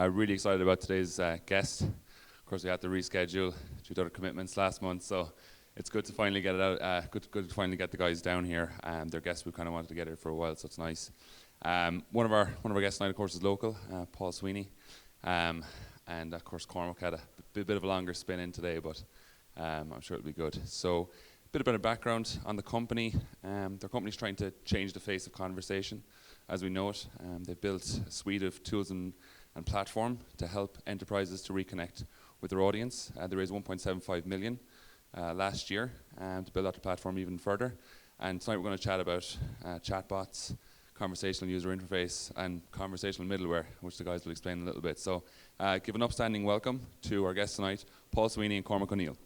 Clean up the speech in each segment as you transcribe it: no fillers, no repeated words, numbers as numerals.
Really excited about today's guest. Of course, we had to reschedule due to other commitments last month, so it's good to finally get it out. Good to finally get the guys down here. They're guests we kind of wanted to get here for a while, so it's nice. One of our guests tonight, of course, is local, Paul Sweeney, and of course Cormac had a bit of a longer spin in today, but I'm sure it'll be good. So, a bit of background on the company. Their company's trying to change the face of conversation, as we know it. They've built a suite of tools and platform to help enterprises to reconnect with their audience. They raised 1.75 million last year to build out the platform even further. And tonight we're going to chat about chatbots, conversational user interface, and conversational middleware, which the guys will explain a little bit. So give an upstanding welcome to our guests tonight, Paul Sweeney and Cormac O'Neill.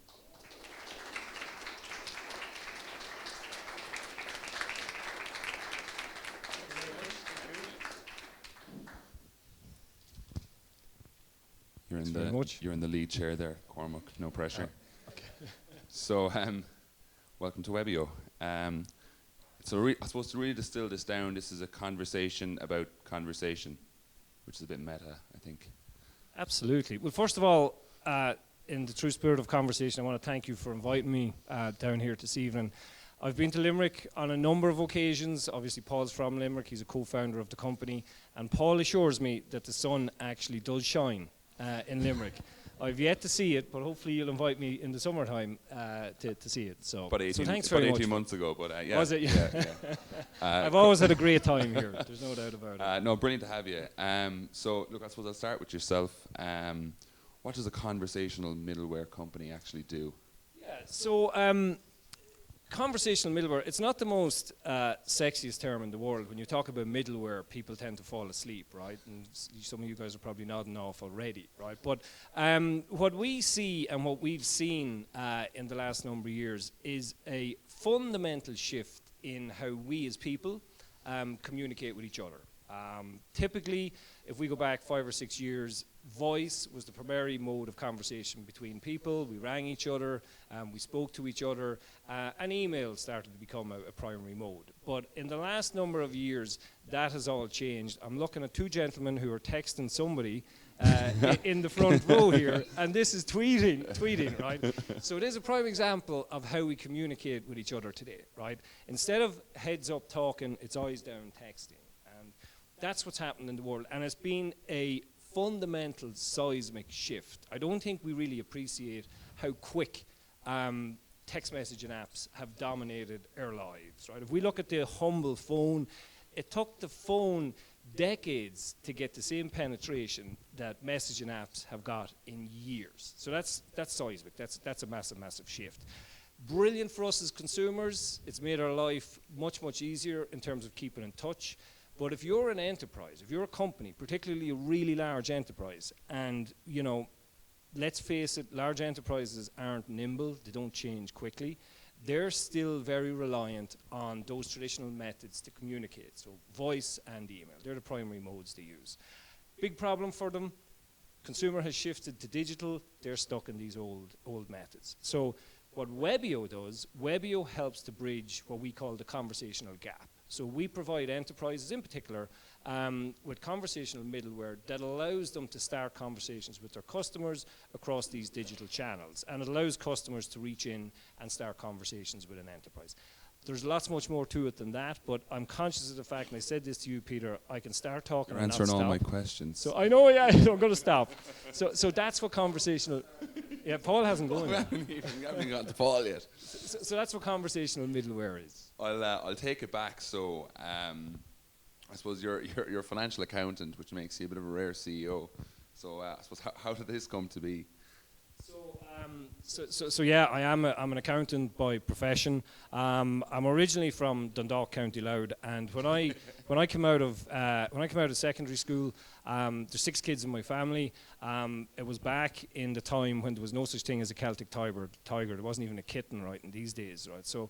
You're in the lead chair there, Cormac. No pressure. Okay. So, welcome to Webio. So, I suppose to really distill this down, this is a conversation about conversation, which is a bit meta, I think. Absolutely. Well, first of all, in the true spirit of conversation, I want to thank you for inviting me down here this evening. I've been to Limerick on a number of occasions. Obviously, Paul's from Limerick. He's a co-founder of the company. And Paul assures me that the sun actually does shine in Limerick. I've yet to see it, but hopefully you'll invite me in the summertime to see it. So, thanks very much. 18 months ago, but yeah. Was it? Yeah. I've always had a great time here. There's no doubt about it. No, brilliant to have you. So, look, I suppose I'll start with yourself. What does a conversational middleware company actually do? Yeah. So, conversational middleware, it's not the most sexiest term in the world. When you talk about middleware, people tend to fall asleep, right? And some of you guys are probably nodding off already, right? But what we see and what we've seen in the last number of years is a fundamental shift in how we as people communicate with each other. Typically, if we go back 5 or 6 years, voice was the primary mode of conversation between people. We rang each other, we spoke to each other, and email started to become a primary mode. But in the last number of years, that has all changed. I'm looking at two gentlemen who are texting somebody in the front row here, and this is tweeting, right? So it is a prime example of how we communicate with each other today, right? Instead of heads up talking, it's eyes down texting. And that's what's happened in the world, and it's been a fundamental seismic shift. I don't think we really appreciate how quick text messaging apps have dominated our lives, right? If we look at the humble phone, it took the phone decades to get the same penetration that messaging apps have got in years. So that's seismic. That's a massive shift. Brilliant for us as consumers. It's made our life much easier in terms of keeping in touch. But if you're an enterprise, if you're a company, particularly a really large enterprise, and, you know, let's face it, large enterprises aren't nimble, they don't change quickly, they're still very reliant on those traditional methods to communicate, so voice and email. They're the primary modes they use. Big problem for them, consumer has shifted to digital, they're stuck in these old methods. So what Webio does, Webio helps to bridge what we call the conversational gap. So we provide enterprises in particular with conversational middleware that allows them to start conversations with their customers across these digital channels. And it allows customers to reach in and start conversations with an enterprise. There's much more to it than that, but I'm conscious of the fact, and I said this to you, Peter, I can start talking and answering not stop. all my questions. So I know, yeah, I'm going to stop. So that's what conversational... Yeah, Paul hasn't gone yet. We haven't gotten to Paul yet. So that's what conversational middleware is. I'll take it back. So I suppose you're a financial accountant, which makes you a bit of a rare CEO. So I suppose how did this come to be? So yeah, I'm an accountant by profession. I'm originally from Dundalk, County Louth, and when I came out of secondary school, there's 6 kids in my family. It was back in the time when there was no such thing as a Celtic tiger. There wasn't even a kitten, right, in these days, right? So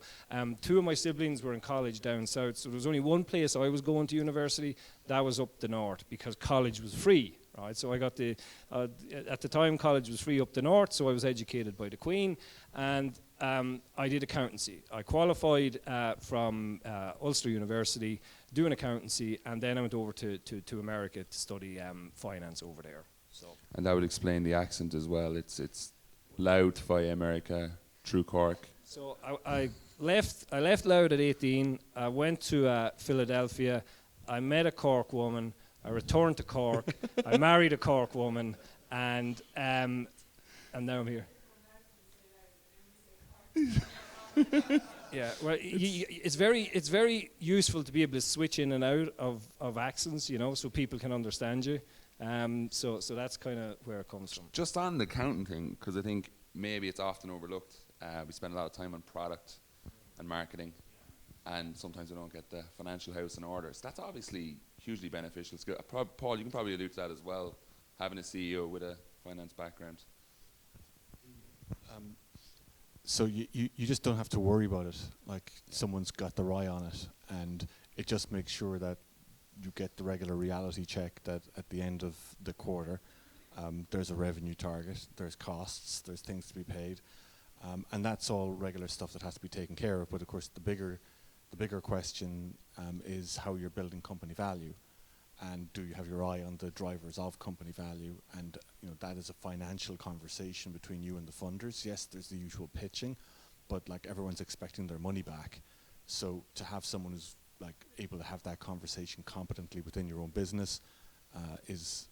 2 of my siblings were in college down south. So there was only one place I was going to university. That was up the north because college was free. Right, so I got at the time college was free up the north, so I was educated by the Queen, and I did accountancy. I qualified from Ulster University doing accountancy, and then I went over to America to study finance over there. So. And that would explain the accent as well. It's Loud via America through Cork. So I left Loud at 18. I went to Philadelphia. I met a Cork woman. I returned to Cork. I married a Cork woman, and now I'm here. Yeah, well, it's very useful to be able to switch in and out of accents, you know, so people can understand you. So that's kind of where it comes from. Just on the accounting thing, because I think maybe it's often overlooked. We spend a lot of time on product and marketing, and sometimes we don't get the financial house in order. So that's obviously hugely beneficial. Paul, you can probably allude to that as well, having a CEO with a finance background. So you just don't have to worry about it. Like someone's got their eye on it, and it just makes sure that you get the regular reality check that at the end of the quarter, there's a revenue target, there's costs, there's things to be paid, and that's all regular stuff that has to be taken care of. But of course, the bigger question is how you're building company value, and do you have your eye on the drivers of company value? And you know, that is a financial conversation between you and the funders. Yes, there's the usual pitching, but like everyone's expecting their money back. So to have someone who's like able to have that conversation competently within your own business is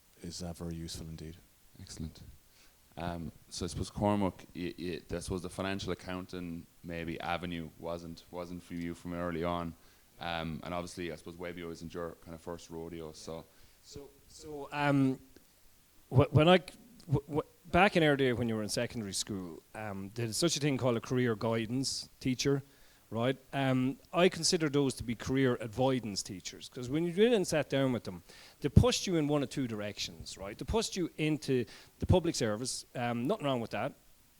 very useful indeed. Excellent. So I suppose Cormac, I suppose the financial accounting maybe avenue wasn't for you from early on, and obviously I suppose Webio isn't your kind of first rodeo. So back in our day when you were in secondary school, there's such a thing called a career guidance teacher, right? I consider those to be career avoidance teachers, because when you really sat down with them, they pushed you in one of two directions, right? They pushed you into the public service, nothing wrong with that,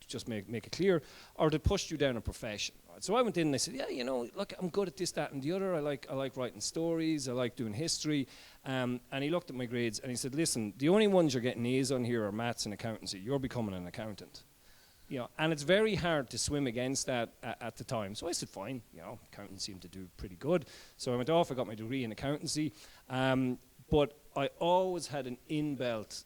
just make it clear, or they pushed you down a profession. Right? So I went in and I said, yeah, you know, look, I'm good at this, that, and the other. I like writing stories. I like doing history. And he looked at my grades and he said, listen, the only ones you're getting A's on here are maths and accountancy. You're becoming an accountant. You know, and it's very hard to swim against that at the time. So I said, fine, you know, accountants seem to do pretty good. So I went off, I got my degree in accountancy. But I always had an inbuilt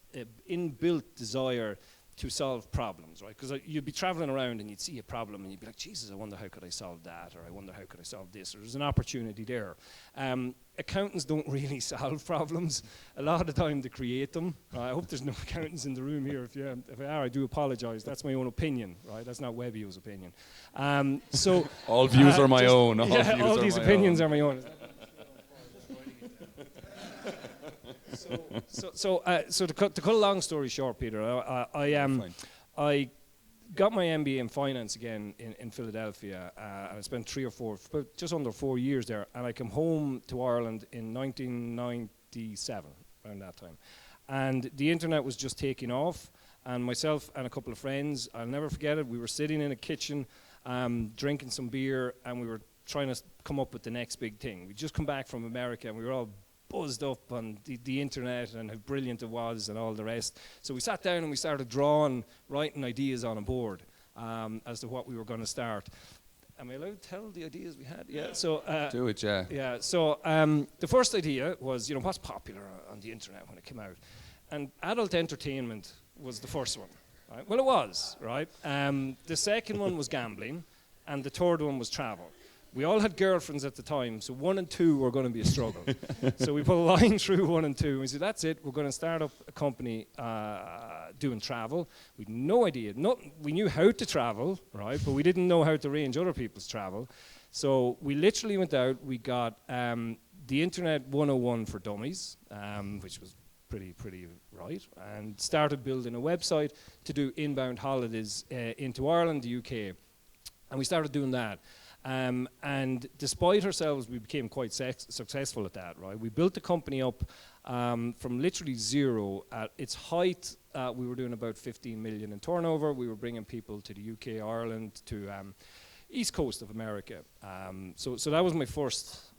desire to solve problems, right? Because you'd be traveling around and you'd see a problem and you'd be like, Jesus, I wonder how could I solve that, or I wonder how could I solve this, or there's an opportunity there. Accountants don't really solve problems. A lot of the time they create them. I hope there's no accountants in the room here. If I are, I do apologize. That's my own opinion, right? That's not Webio's opinion. So all views are my own. All these opinions are my own. So to cut a long story short, Peter, I got my MBA in finance again in Philadelphia, and I spent just under 4 years there, and I came home to Ireland in 1997, around that time. And the internet was just taking off, and myself and a couple of friends, I'll never forget it, we were sitting in a kitchen drinking some beer, and we were trying to come up with the next big thing. We'd just come back from America, and we were all buzzed up on the internet and how brilliant it was and all the rest. So we sat down and we started writing ideas on a board as to what we were going to start. Am I allowed to tell the ideas we had? Yeah. So do it, yeah. Yeah. So the first idea was, you know, what's popular on the internet when it came out, and adult entertainment was the first one. Right? Well, it was right. The second one was gambling, and the third one was travel. We all had girlfriends at the time, so 1 and 2 were going to be a struggle. So we put a line through 1 and 2, and we said, that's it, we're going to start up a company doing travel. We had no idea. We knew how to travel, right, but we didn't know how to arrange other people's travel. So we literally went out, we got the Internet 101 for Dummies, which was pretty right, and started building a website to do inbound holidays into Ireland, the UK. And we started doing that. And despite ourselves, we became quite successful at that, right? We built the company up from literally zero. At its height, we were doing about 15 million in turnover. We were bringing people to the UK, Ireland, to east coast of America. So that was my first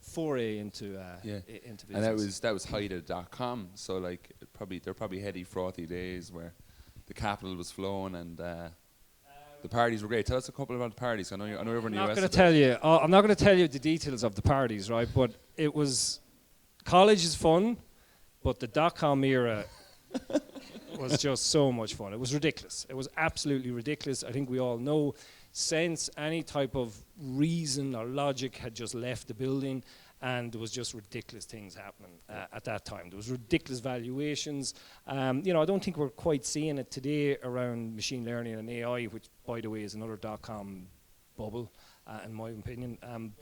foray into business. And that was height.com. So like there were probably heady, frothy days where the capital was flowing and. The parties were great. Tell us a couple about the parties. I know everyone in the US. I'm not going to tell you the details of the parties, right? But it was college is fun, but the .com era was just so much fun. It was ridiculous. It was absolutely ridiculous. I think we all know, since any type of reason or logic had just left the building, and there was just ridiculous things happening at that time. There was ridiculous valuations. You know, I don't think we're quite seeing it today around machine learning and AI, which, by the way, is another .com bubble, in my opinion. In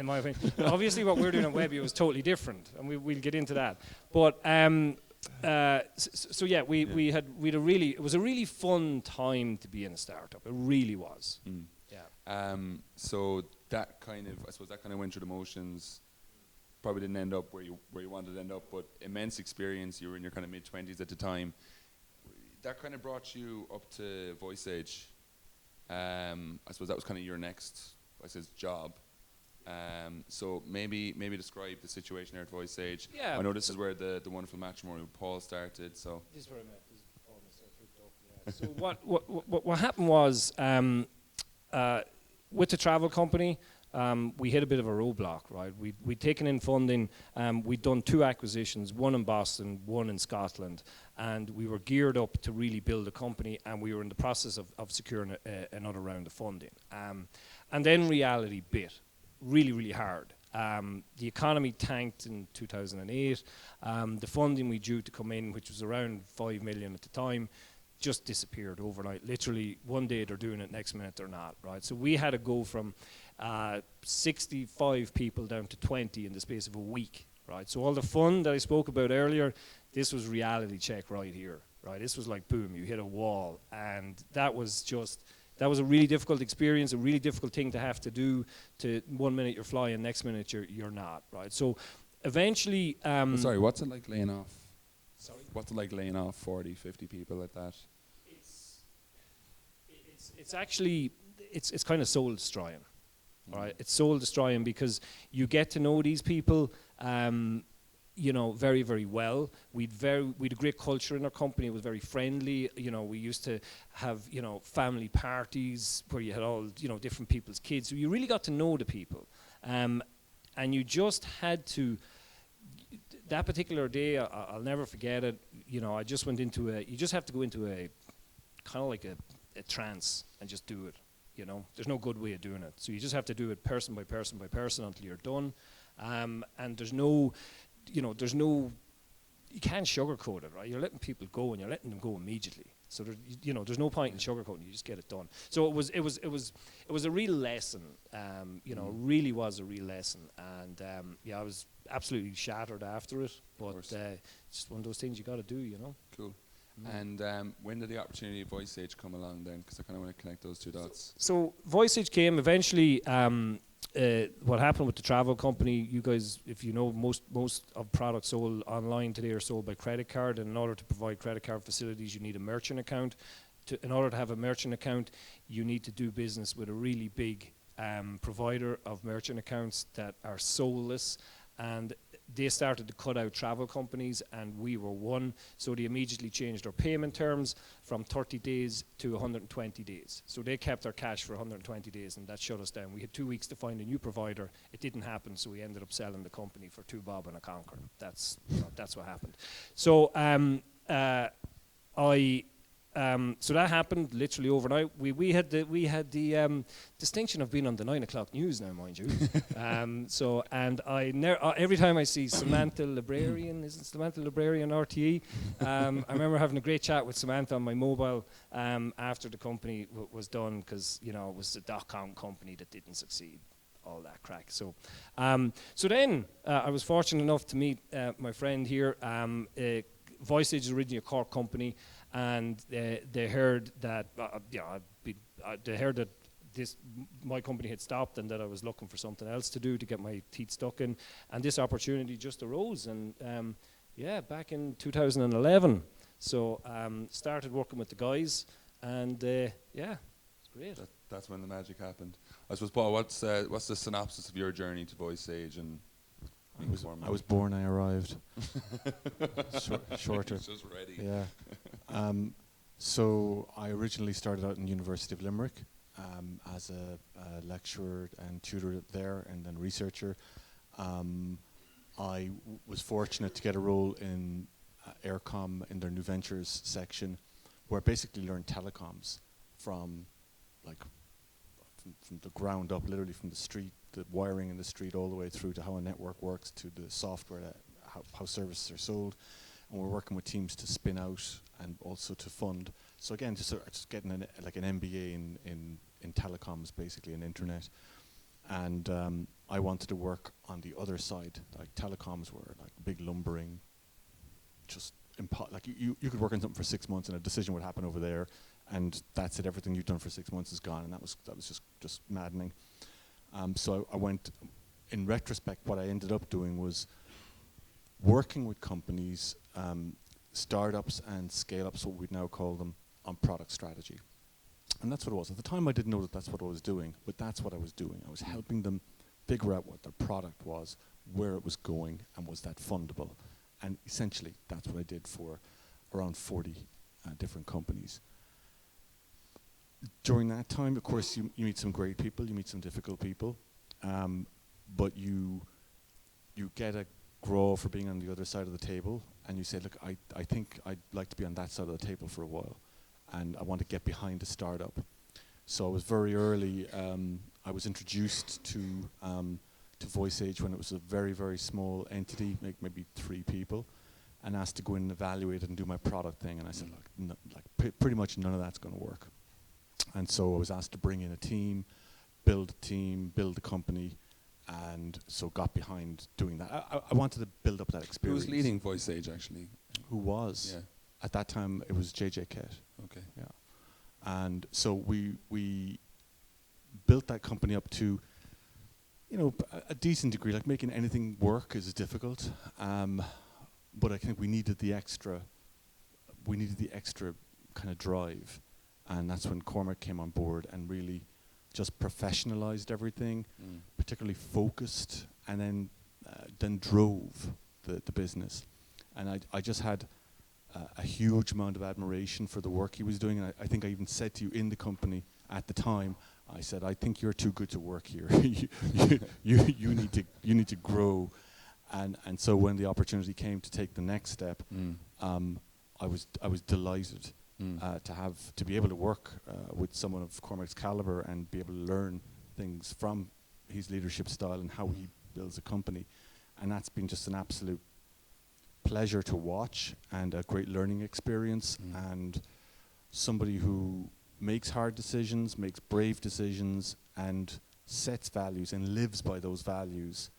my opinion, obviously, what we're doing at Webio is totally different, and we'll get into that. But so yeah, we had a really, it was a really fun time to be in a startup. It really was. Yeah. So that kind of, I suppose, that kind of went through the motions. Probably didn't end up where you wanted to end up, but immense experience. You were in your kind of mid-20s at the time. That kind of brought you up to VoiceAge. I suppose that was kind of your next, I suppose, job. So maybe describe the situation there at VoiceAge. Yeah. I know this is where the wonderful matrimony with Paul started. So this is where I met. This is Paul myself hooked up. Yeah. So what happened was, with the travel company, we hit a bit of a roadblock, right? We'd taken in funding, we'd done 2 acquisitions, one in Boston, one in Scotland, and we were geared up to really build a company, and we were in the process of securing another round of funding. And then reality bit really, really hard. The economy tanked in 2008. The funding we due to come in, which was around 5 million at the time, just disappeared overnight. Literally, one day they're doing it, next minute they're not, right? So we had to go from 65 people down to 20 in the space of a week, right? So all the fun that I spoke about earlier, this was reality check right here, right? This was like, boom, you hit a wall. And that was a really difficult experience, a really difficult thing to have to do. To 1 minute you're flying, next minute you're not, right? So eventually... sorry, what's it like laying off? Sorry? What's it like laying off 40, 50 people like that? It's actually, it's kind of soul destroying, right? It's soul destroying because you get to know these people, you know, very, very well. We'd a great culture in our company. It was very friendly. You know, we used to have, you know, family parties where you had all, you know, different people's kids. So you really got to know the people, and you just had to. That particular day, I'll never forget it. You know, I just went into you just have to go into a kind of like a trance and just do it. You know, there's no good way of doing it. So you just have to do it person by person by person until you're done. And there's no, you know, you can't sugarcoat it, right? You're letting people go and you're letting them go immediately. So you know, there's no point in sugarcoating. You just get it done. So it was a real lesson. You know, it really was a real lesson. And yeah, I was absolutely shattered after it. But it's just one of those things you got to do. You know. Cool. And when did the opportunity of VoiceAge come along then? Because I kind of want to connect those two dots. So VoiceAge came eventually. What happened with the travel company, you guys, if you know, most of products sold online today are sold by credit card, and in order to provide credit card facilities, you need a merchant account. In order to have a merchant account, you need to do business with a really big provider of merchant accounts that are soulless, and they started to cut out travel companies, and we were one. So they immediately changed our payment terms from 30 days to 120 days. So they kept our cash for 120 days, and that shut us down. We had 2 weeks to find a new provider. It didn't happen, so we ended up selling the company for 2 bob and a conker. That's what happened. So so that happened literally overnight. We had the distinction of being on the 9 o'clock news now, mind you. So and every time I see Samantha Librarian, isn't Samantha Librarian RTE? I remember having a great chat with Samantha on my mobile after the company was done, because you know it was a .com company that didn't succeed. All that crack. So, so then I was fortunate enough to meet my friend here. VoiceAge is originally a Cork company, and they heard that they heard that my company had stopped and that I was looking for something else to do to get my teeth stuck in, and this opportunity just arose. And yeah, back in 2011, so started working with the guys, and yeah, it's great. That's when the magic happened. I suppose, Paul, what's the synopsis of your journey to VoiceAge? And I was born, I arrived. Shorter. It's just ready. Yeah. So I originally started out in University of Limerick as a lecturer and tutor there, and then researcher. I was fortunate to get a role in Aircom in their new ventures section, where I basically learned telecoms from from the ground up, literally from the street, the wiring in the street, all the way through to how a network works, to the software, how services are sold. And we're working with teams to spin out and also to fund. So again, just getting an MBA in telecoms, basically, in internet. And I wanted to work on the other side. Like telecoms were like big lumbering, just you could work on something for 6 months and a decision would happen over there, and that's it. Everything you've done for 6 months is gone, and that was just maddening. So I went. In retrospect, what I ended up doing was working with companies, startups and scale-ups, what we'd now call them, on product strategy. And that's what it was. At the time, I didn't know that that's what I was doing, but that's what I was doing. I was helping them figure out what their product was, where it was going, and was that fundable. And essentially, that's what I did for around 40 different companies. During that time, of course, you meet some great people, you meet some difficult people, but you get a grow for being on the other side of the table, and you say, look, I think I'd like to be on that side of the table for a while, and I want to get behind a startup. So I was very early. I was introduced to VoiceAge when it was a very, very small entity, maybe 3 people, and asked to go in and evaluate it and do my product thing. And I said, look, pretty much none of that's going to work. And so I was asked to bring in a team, build the company, and so got behind doing that. I wanted to build up that experience. Who was leading VoiceAge, actually? Who was? Yeah. At that time, it was JJ Kett. Okay. Yeah. And so we built that company up to, a decent degree. Like, making anything work is difficult, but I think we needed the extra kind of drive, and that's when Cormac came on board and really just professionalized everything, particularly focused, and then drove the business. And I just had a huge amount of admiration for the work he was doing. And I think I even said to you in the company at the time, I said, I think you're too good to work here. you need to grow. And so when the opportunity came to take the next step, I was delighted to be able to work with someone of Cormac's caliber and be able to learn things from his leadership style and how he builds a company. And that's been just an absolute pleasure to watch, and a great learning experience, and somebody who makes hard decisions, makes brave decisions, and sets values and lives by those values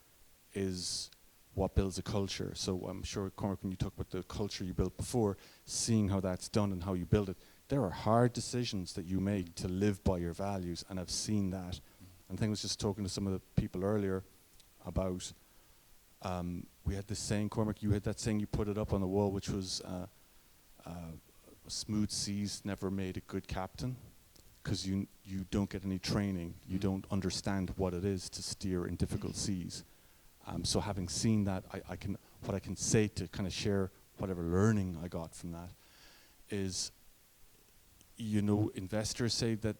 is what builds a culture. So I'm sure, Cormac, when you talk about the culture you built before, seeing how that's done and how you build it, there are hard decisions that you make to live by your values, and I've seen that. And I think I was just talking to some of the people earlier about, we had this saying, Cormac, you had that saying, you put it up on the wall, which was, smooth seas never made a good captain, because you don't get any training, you don't understand what it is to steer in difficult seas. So having seen that, what I can say to kind of share whatever learning I got from that is, investors say that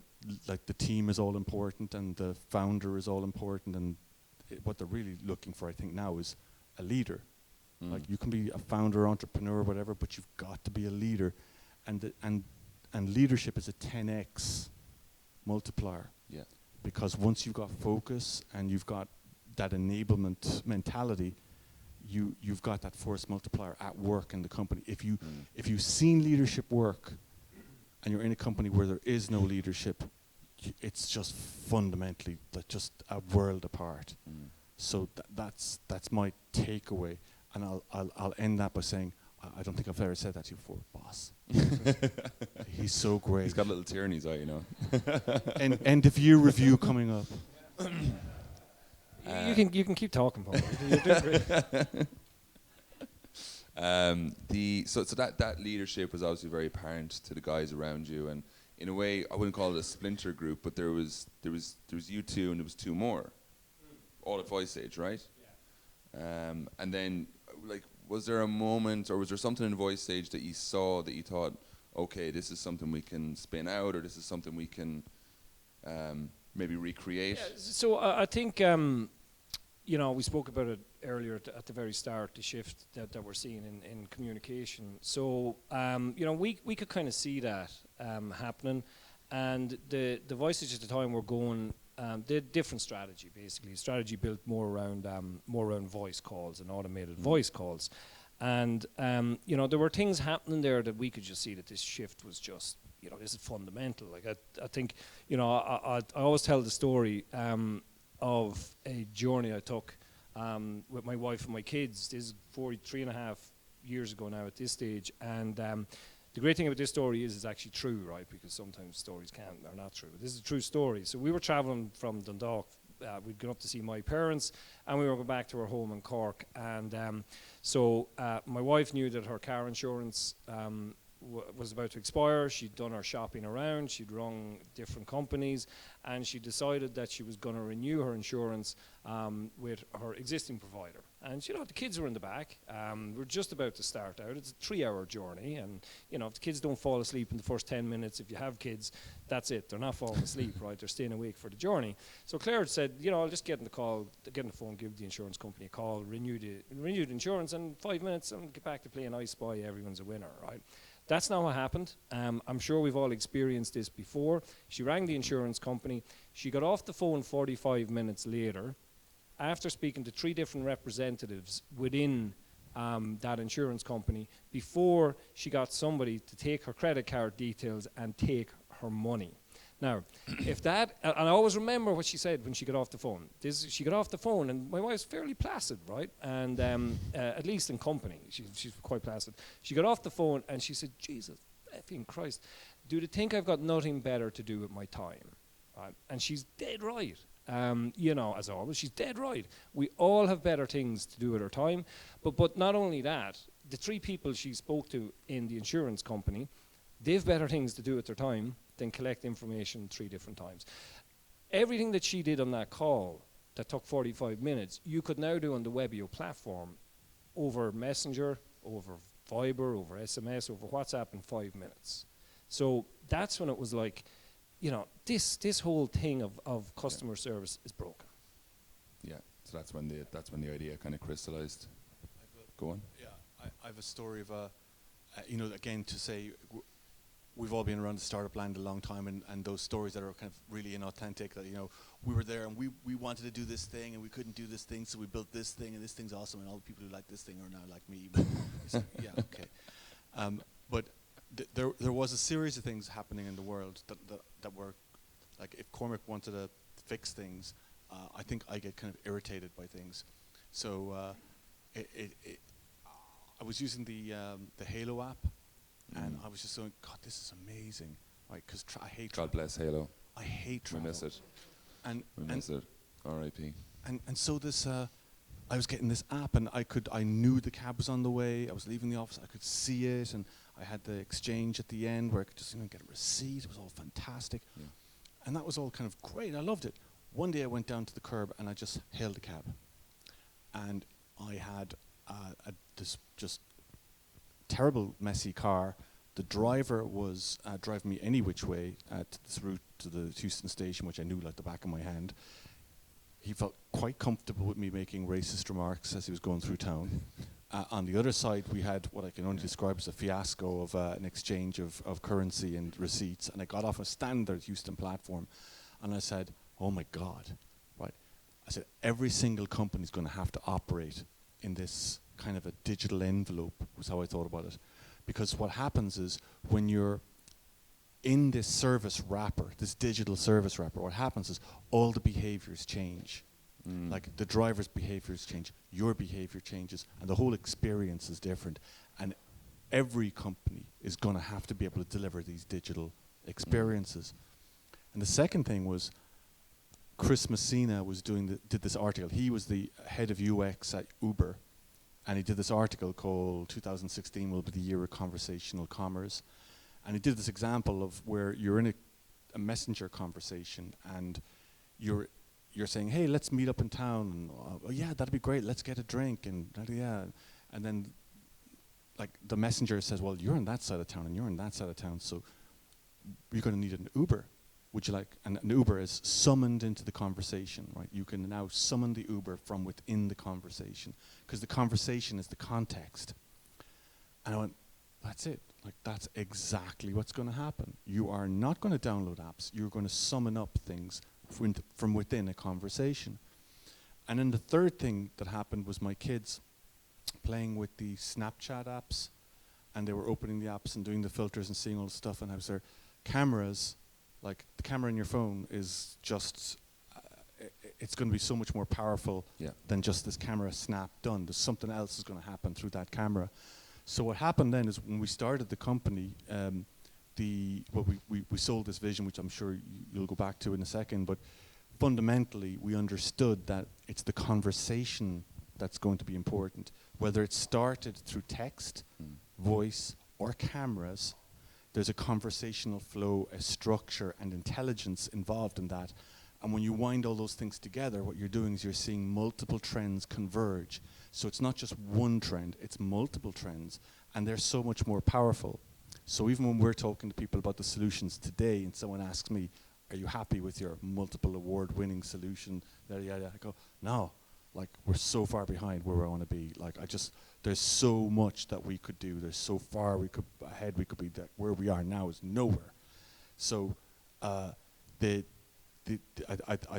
like the team is all important and the founder is all important, and what they're really looking for, I think, now is a leader. Like, you can be a founder, entrepreneur, whatever, but you've got to be a leader, and leadership is a 10x multiplier. Yeah. Because once you've got focus and you've got that enablement mentality, you've got that force multiplier at work in the company. If you've seen leadership work, and you're in a company where there is no leadership, it's just fundamentally just a world apart. So that's my takeaway, and I'll end that by saying, I don't think I've ever said that to you before, boss. He's so great. He's got a little tear in his eye, End of year review coming up. You can keep talking, Paul. You're doing great. So that leadership was obviously very apparent to the guys around you, and in a way, I wouldn't call it a splinter group, but there was you two, and there was 2 more, all at VoiceAge, right? Yeah. And then, was there a moment, or was there something in VoiceAge that you saw that you thought, okay, this is something we can spin out, or this is something we can maybe recreate? Yeah, so I think we spoke about it earlier at the very start, the shift that we're seeing in communication. So, we could kind of see that happening. And the voices at the time were going, they had different strategy, basically. Strategy built more around voice calls and automated voice calls. And, there were things happening there that we could just see that this shift was just, this is fundamental. Like, I think, I always tell the story of a journey I took with my wife and my kids. This is 3.5 years ago now at this stage. And the great thing about this story is it's actually true, right? Because sometimes stories are not true. But this is a true story. So we were traveling from Dundalk. We'd gone up to see my parents, and we were going back to our home in Cork. And so my wife knew that her car insurance was about to expire. She'd done her shopping around. She'd rung different companies, and she decided that she was going to renew her insurance with her existing provider. And the kids were in the back. We're just about to start out. It's a 3-hour journey, and if the kids don't fall asleep in the first 10 minutes, if you have kids, that's it. They're not falling asleep, right? They're staying awake for the journey. So Claire said, I'll just get on the phone, give the insurance company a call, renew the insurance, and 5 minutes, and get back to playing I Spy. Everyone's a winner, right? That's not what happened. I'm sure we've all experienced this before. She rang the insurance company. She got off the phone 45 minutes later, after speaking to 3 different representatives within that insurance company, before she got somebody to take her credit card details and take her money. Now, if that, and I always remember what she said when she got off the phone. She got off the phone, and my wife's fairly placid, right? And at least in company, she's quite placid. She got off the phone, and she said, Jesus effing Christ, do they think I've got nothing better to do with my time? Right? And she's dead right. As always, she's dead right. We all have better things to do with our time. But not only that, the 3 people she spoke to in the insurance company, they've better things to do with their time than collect information 3 different times. Everything that she did on that call that took 45 minutes, you could now do on the Webio platform over Messenger, over Viber, over SMS, over WhatsApp in 5 minutes. So that's when it was like, this whole thing of customer service is broken. Yeah, so that's when the idea kind of crystallized. Go on. Yeah, I have a story of again, to say we've all been around the startup land a long time, and those stories that are kind of really inauthentic, that we were there and we wanted to do this thing and we couldn't do this thing, so we built this thing, and this thing's awesome, and all the people who like this thing are now like me. Yeah, okay. But there was a series of things happening in the world that were, like, if Cormac wanted to fix things, I think I get kind of irritated by things. So I was using the Halo app, and I was just going, God, this is amazing, right? Because I hate God bless Halo. I hate travel. We miss it. We miss it. R.I.P. And so this, I was getting this app, and I knew the cab was on the way. I was leaving the office. I could see it, and I had the exchange at the end where I could just get a receipt. It was all fantastic, and that was all kind of great. I loved it. One day I went down to the curb and I just hailed a cab, and I had this just terrible, messy car. The driver was driving me any which way to this route to the Houston station, which I knew like the back of my hand. He felt quite comfortable with me making racist remarks as he was going through town. On the other side, we had what I can only describe as a fiasco of an exchange of currency and receipts. And I got off a standard Houston platform, and I said, oh my God, right? I said, every single company is going to have to operate in this kind of a digital envelope, was how I thought about it. Because what happens is, when you're in this service wrapper, this digital service wrapper, what happens is all the behaviors change. Like the driver's behaviors change, your behavior changes, and the whole experience is different. And every company is going to have to be able to deliver these digital experiences. And the second thing was, Chris Messina was did this article. He was the head of UX at Uber, and he did this article called 2016 will be the year of conversational commerce. And he did this example of where you're in a messenger conversation, and you're saying, hey, let's meet up in town, and oh yeah, that'd be great, let's get a drink, and yeah. And then like the messenger says, well, you're on that side of town and you're on that side of town, so you're going to need an Uber. would you like, and an Uber is summoned into the conversation, right? You can now summon the Uber from within the conversation, because the conversation is the context. And I went, that's it. Like, that's exactly what's going to happen. You are not going to download apps. You're going to summon up things from within a conversation. And then the third thing that happened was my kids playing with the Snapchat apps, and they were opening the apps and doing the filters and seeing all the stuff, and I was there. Cameras, like the camera in your phone is just, it's going to be so much more powerful than just this camera snap done. There's something else is going to happen through that camera. So what happened then is when we started the company, we sold this vision, which I'm sure you'll go back to in a second, but fundamentally we understood that it's the conversation that's going to be important. Whether it started through text, voice, or cameras, there's a conversational flow, a structure, and intelligence involved in that. And when you wind all those things together, what you're doing is you're seeing multiple trends converge. So it's not just one trend, it's multiple trends, and they're so much more powerful. So even when we're talking to people about the solutions today, and someone asks me, are you happy with your multiple award-winning solution? I go, no. Like, we're so far behind where we want to be. Like, there's so much that we could do. There's so far we could be. That where we are now is nowhere. So, I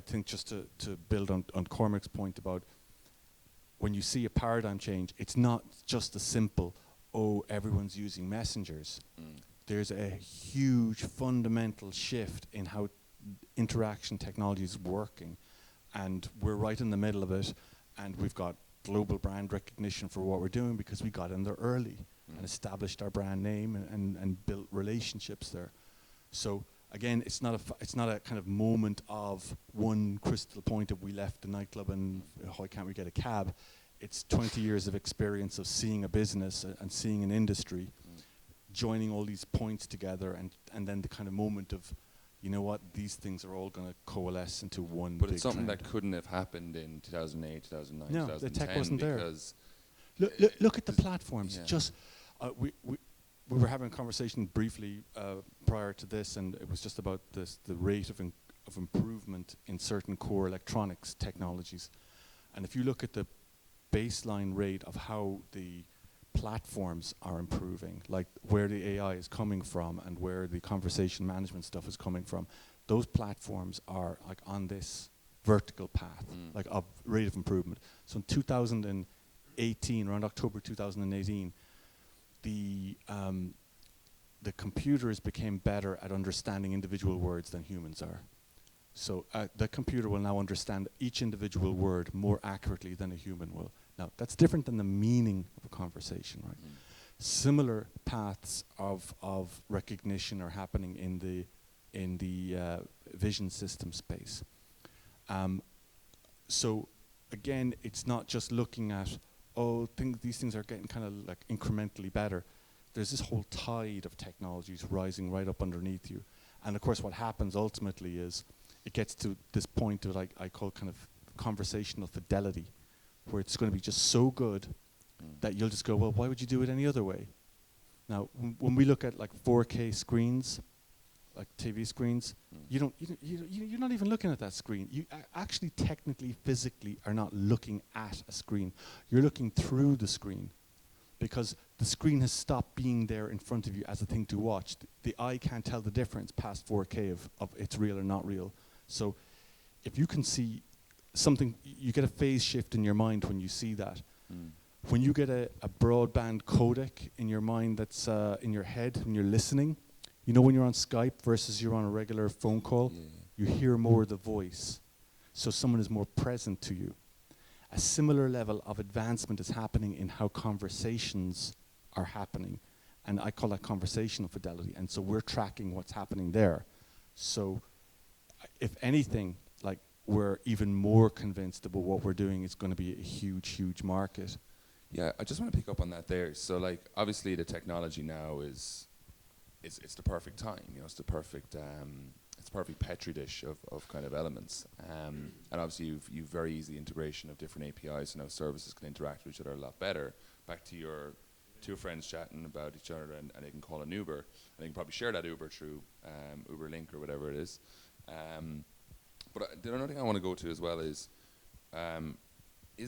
think just to build on Cormac's point about when you see a paradigm change, it's not just a simple, everyone's using messengers. There's a huge fundamental shift in how interaction technology is working. And we're right in the middle of it, and we've got global brand recognition for what we're doing because we got in there early and established our brand name and built relationships there. So again, it's not a kind of moment of one crystal point of we left the nightclub and why can't we get a cab. It's 20 years of experience of seeing a business and seeing an industry, joining all these points together, and then the kind of moment of, you know what, these things are all going to coalesce into one But big it's something trend. that couldn't have happened in 2008, 2009, No, 2010. the tech wasn't there. Because Look at the platforms. Yeah. Just we were having a conversation briefly prior to this, and it was just about the rate of improvement in certain core electronics technologies. And if you look at the baseline rate of how the platforms are improving, like where the AI is coming from and where the conversation management stuff is coming from, those platforms are like on this vertical path, like of rate of improvement. So in 2018, around October 2018, the computers became better at understanding individual words than humans are. So the computer will now understand each individual word more accurately than a human will. Now, that's different than the meaning of a conversation, right? Similar paths of recognition are happening in the vision system space. So again, it's not just looking at, these things are getting kind of like incrementally better. There's this whole tide of technologies rising right up underneath you. And of course, what happens ultimately is it gets to this point of, like, I call kind of conversational fidelity, where it's going to be just so good that you'll just go, well, why would you do it any other way? Now, when we look at like 4K screens, like TV screens, you're not even looking at that screen. You actually technically, physically are not looking at a screen. You're looking through the screen because the screen has stopped being there in front of you as a thing to watch. The eye can't tell the difference past 4K of it's real or not real. So if you can see something, you get a phase shift in your mind when you see that. When you get a broadband codec in your mind that's in your head when you're listening, you know when you're on Skype versus you're on a regular phone call, you hear more of the voice. So someone is more present to you. A similar level of advancement is happening in how conversations are happening. And I call that conversational fidelity. And so we're tracking what's happening there. So if anything, like, we're even more convinced about what we're doing is going to be a huge, huge market. Yeah, I just want to pick up on that there. So, like, obviously the technology now it's the perfect time. You know, it's the perfect petri dish of kind of elements. And obviously you've very easy integration of different APIs, so now services can interact with each other a lot better. Back to your two friends chatting about each other, and they can call an Uber, and they can probably share that Uber through Uber Link or whatever it is. But the other thing I want to go to as well is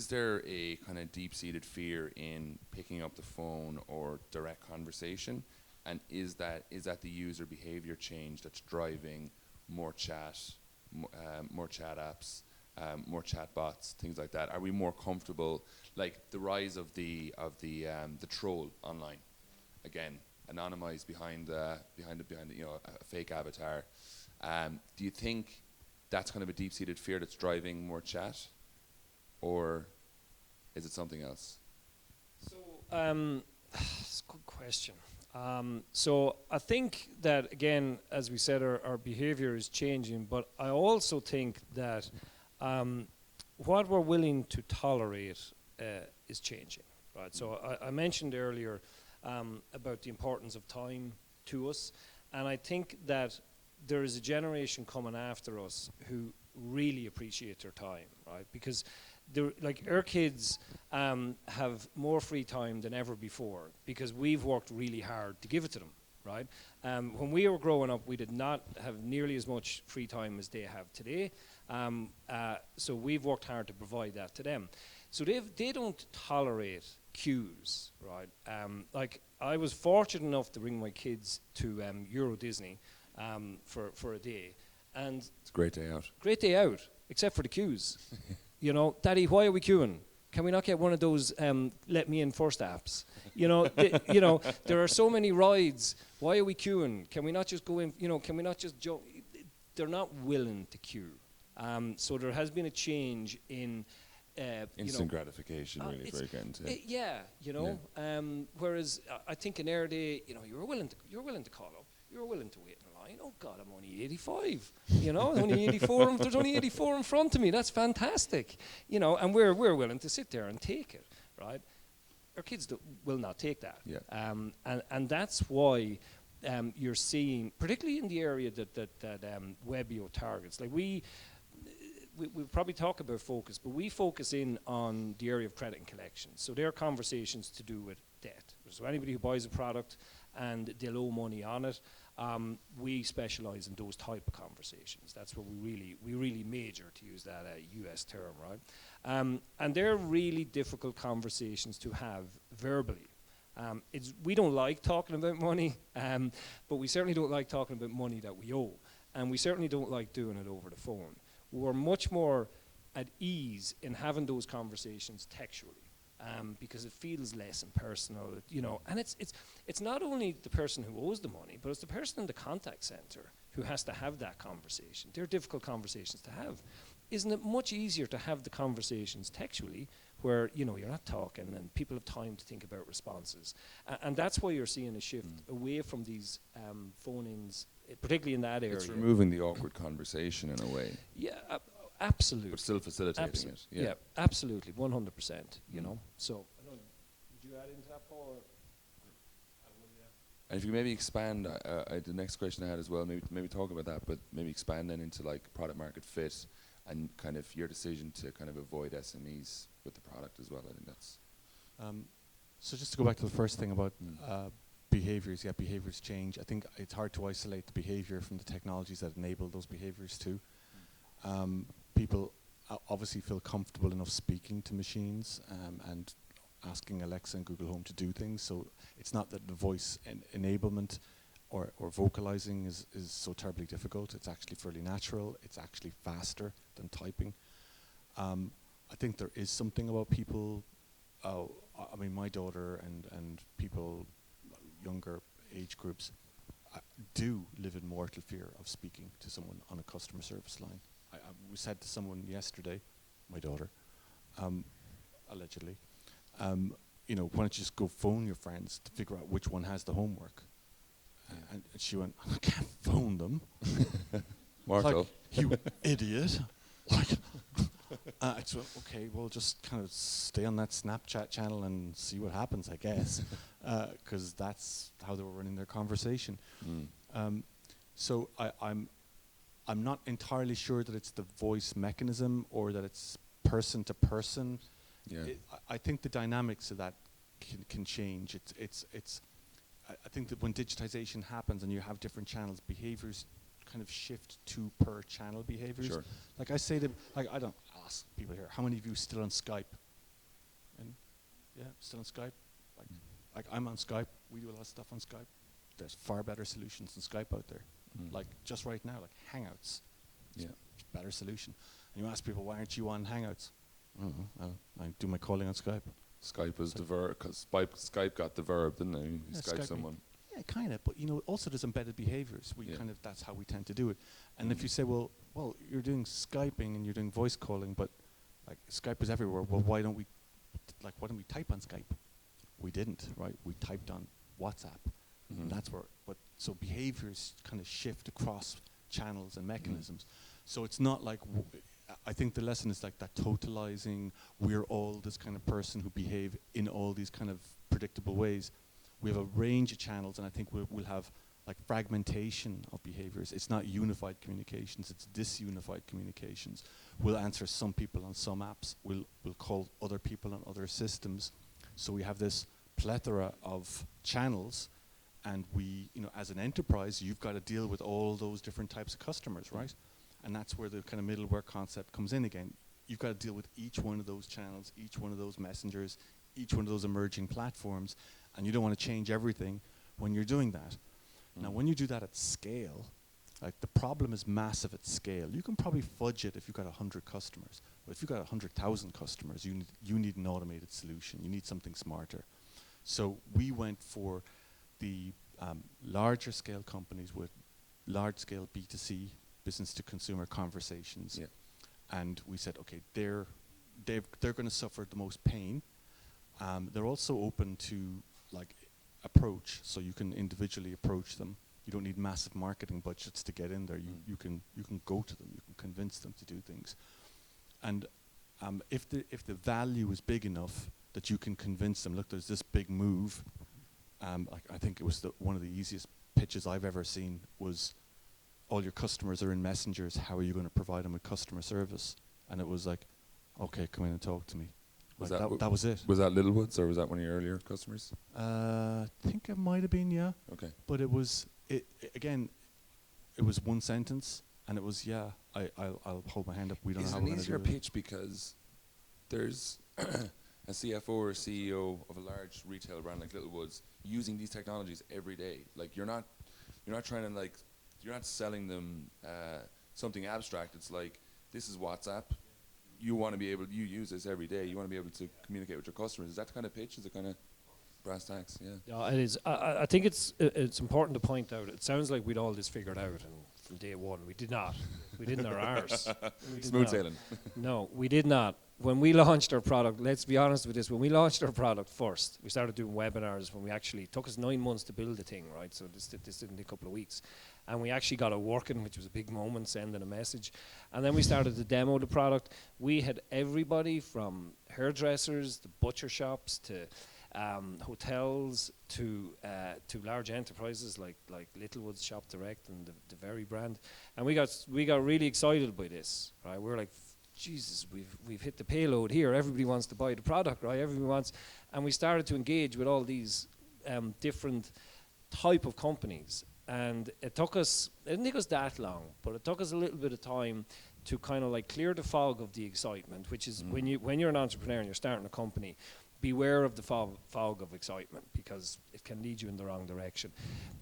there a kind of deep-seated fear in picking up the phone or direct conversation? And is that the user behavior change that's driving more chat apps, more chat bots, things like that? Are we more comfortable, like the rise of the troll online, again, anonymized behind a fake avatar? Do you think that's kind of a deep-seated fear that's driving more chat, or is it something else? So, it's a good question. So I think that, again, as we said, our behavior is changing, but I also think that what we're willing to tolerate is changing, right? So I mentioned earlier about the importance of time to us, and I think that there is a generation coming after us who really appreciate their time, right? Because our kids have more free time than ever before because we've worked really hard to give it to them, right? When we were growing up, we did not have nearly as much free time as they have today. So we've worked hard to provide that to them. So they don't tolerate queues, right? Like I was fortunate enough to bring my kids to Euro Disney for a day, and It's a great day out. great day out, except for the queues. You know, Daddy, why are we queuing? Can we not get one of those let me in first apps? You know, there are so many rides. Why are we queuing? Can we not just go in? You know, can we not just jump? They're not willing to queue. So there has been a change in Instant gratification, really, for getting to. Yeah, you know. Yeah. Whereas I think in our day, you know, you were willing to call up. You were willing to wait in a line. Oh God, I'm only 85. You know, only 84. There's only 84 in front of me. That's fantastic. You know, and we're willing to sit there and take it, right? Our kids will not take that. Yeah. And that's why you're seeing, particularly in the area that Webio targets. Like we probably talk about focus, but we focus in on the area of credit and collection. So there are conversations to do with debt. So anybody who buys a product and they'll owe money on it, we specialize in those type of conversations. That's where we really major, to use that US term, right? And they're really difficult conversations to have verbally. We don't like talking about money, but we certainly don't like talking about money that we owe. And we certainly don't like doing it over the phone. We're much more at ease in having those conversations textually. Because it feels less impersonal, you know, and it's not only the person who owes the money, but it's the person in the contact center who has to have that conversation. They're difficult conversations to have. Isn't it much easier to have the conversations textually, where you know you're not talking and people have time to think about responses, and that's why you're seeing a shift away from these phone-ins, particularly in that area. It's removing the awkward conversation in a way. Yeah. Absolutely. But still facilitating it. Yeah, absolutely, 100%. You know, so. Would you add into that, Paul? And if you maybe expand, the next question I had as well, maybe talk about that, but maybe expand then into like product market fit and kind of your decision to kind of avoid SMEs with the product as well. I think that's. So just to go back to the first thing about behaviors, behaviors change. I think it's hard to isolate the behavior from the technologies that enable those behaviors too. People obviously feel comfortable enough speaking to machines and asking Alexa and Google Home to do things. So it's not that the voice enablement or vocalizing is so terribly difficult. It's actually fairly natural. It's actually faster than typing. I think there is something about people. I mean, my daughter and people younger age groups do live in mortal fear of speaking to someone on a customer service line. We said to someone yesterday, my daughter, allegedly, you know, why don't you just go phone your friends to figure out which one has the homework? And she went, I can't phone them. Mortal. Like, you idiot. Like, I just went, okay, well, just kind of stay on that Snapchat channel and see what happens, I guess, because that's how they were running their conversation. So I'm not entirely sure that it's the voice mechanism or that it's person to person. Yeah. I think the dynamics of that can change. I think that when digitization happens and you have different channels, behaviors kind of shift to per channel behaviors. Sure. Like I say to, like I don't ask people here, how many of you still on Skype? And yeah, still on Skype. Like I'm on Skype. We do a lot of stuff on Skype. There's far better solutions than Skype out there. Like just right now, like Hangouts. Yeah. Better solution. And you ask people, why aren't you on Hangouts? I don't know. I do my calling on Skype. Skype was the verb, because Skype got the verb, didn't it? You Skype someone. Yeah, kind of. But you know, also there's embedded behaviors. That's how we tend to do it. And if you say, well, you're doing Skyping and you're doing voice calling, but like Skype is everywhere. Well, why don't we type on Skype? We didn't, right? We typed on WhatsApp. And that's where. But so behaviors kind of shift across channels and mechanisms. So it's not like. I think the lesson is like that totalizing. We're all this kind of person who behave in all these kind of predictable ways. We have a range of channels, and I think we'll have like fragmentation of behaviors. It's not unified communications, it's disunified communications. We'll answer some people on some apps, we'll call other people on other systems. So we have this plethora of channels, and we, you know, as an enterprise, you've got to deal with all those different types of customers, right? And that's where the kind of middleware concept comes in again. You've got to deal with each one of those channels, each one of those messengers, each one of those emerging platforms, and you don't want to change everything when you're doing that. Now, when you do that at scale, like the problem is massive at scale. You can probably fudge it if you've got 100 customers, but if you've got 100,000 customers, you need an automated solution. You need something smarter. So we went for the larger scale companies with large scale B2C, business to consumer conversations. Yeah. And we said, okay, they're going to suffer the most pain. They're also open to like approach, so you can individually approach them. You don't need massive marketing budgets to get in there. You can go to them. You can convince them to do things. And if the value is big enough that you can convince them, look, there's this big move. Like I think it was one of the easiest pitches I've ever seen was, all your customers are in messengers. How are you going to provide them with customer service? And it was like, okay, come in and talk to me. Was like that was it. Was that Littlewoods, or was that one of your earlier customers? I think it might have been, yeah. Okay. But it was again, it was one sentence, and it was I'll hold my hand up. We don't know how we're going to do it. It's an easier pitch because there's a CFO or CEO of a large retail brand like Littlewoods using these technologies every day. Like you're not trying to like. You're not selling them something abstract. It's like, this is WhatsApp. You want to be able, you use this every day. You want to be able to communicate with your customers. Is that the kind of pitch? Is it kind of brass tacks? Yeah. Yeah, it is. I think it's important to point out, it sounds like we'd all this figured out, and from day one, we did not. We didn't our arse. Smooth sailing. No, we did not. When we launched our product, let's be honest with this, when we launched our product first, we started doing webinars when we actually, took us 9 months to build the thing, right? So this didn't take a couple of weeks. And we actually got it working, which was a big moment, sending a message. And then we started to demo the product. We had everybody from hairdressers to butcher shops to hotels to large enterprises like Littlewoods Shop Direct and the Very brand. And we got really excited by this, right? We were like, Jesus, we've hit the payload here. Everybody wants to buy the product, right? Everybody wants, and we started to engage with all these different type of companies. And it didn't take us that long, but it took us a little bit of time to kind of like clear the fog of the excitement, which is when you're an entrepreneur and you're starting a company, beware of the fog of excitement, because it can lead you in the wrong direction.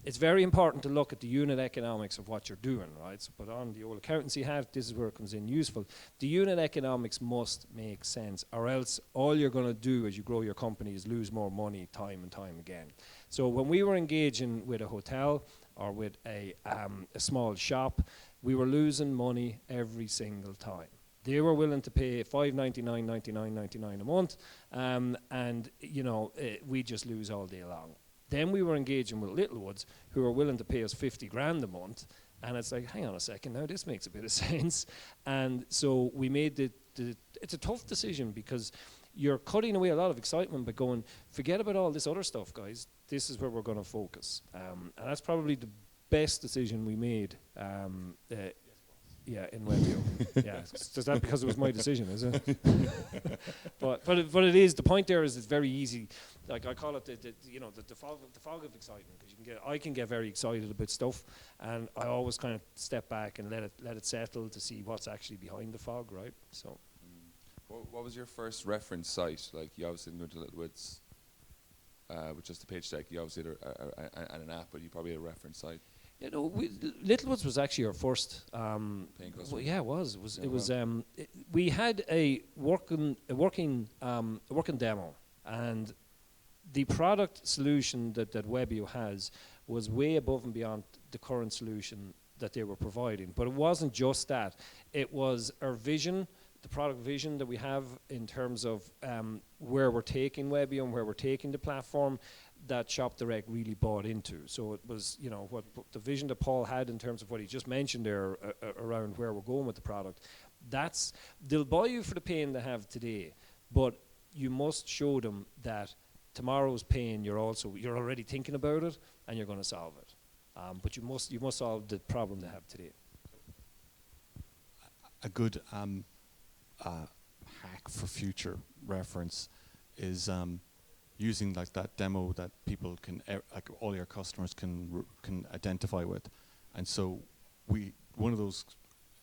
It's very important to look at the unit economics of what you're doing, right? So put on the old accountancy hat, this is where it comes in useful. The unit economics must make sense, or else all you're going to do as you grow your company is lose more money time and time again. So when we were engaging with a hotel or with a small shop, we were losing money every single time. They were willing to pay $5.99 a month, and you know, we just lose all day long. Then we were engaging with Littlewoods, who were willing to pay us 50 grand a month, and it's like, hang on a second, now this makes a bit of sense. And so we made it's a tough decision, because you're cutting away a lot of excitement by going, forget about all this other stuff, guys. This is where we're going to focus, and that's probably the best decision we made. Yeah, in Webio. Yeah, is that because it was my decision, is it? but it is, the point there is it's very easy. Like I call it the fog of excitement, because you can I can get very excited about stuff, and I always kind of step back and let it settle to see what's actually behind the fog, right? So. What was your first reference site? Like, you obviously didn't go to Littlewoods with just a page deck. You obviously had and an app, but you probably had a reference site. You know, Littlewoods was actually our first. Paying customer. Yeah, it was. Yeah, It was. We had a working demo, and the product solution that Webio has was way above and beyond the current solution that they were providing. But it wasn't just that; it was our vision, the product vision that we have in terms of where we're taking Webio and where we're taking the platform, that Shop Direct really bought into. So it was, you know, what the vision that Paul had in terms of what he just mentioned there around where we're going with the product. They'll buy you for the pain they have today, but you must show them that tomorrow's pain you're already thinking about it and you're going to solve it. But you must solve the problem they have today. A good hack for future reference is using like that demo that people can, like all your customers can identify with. And so one of those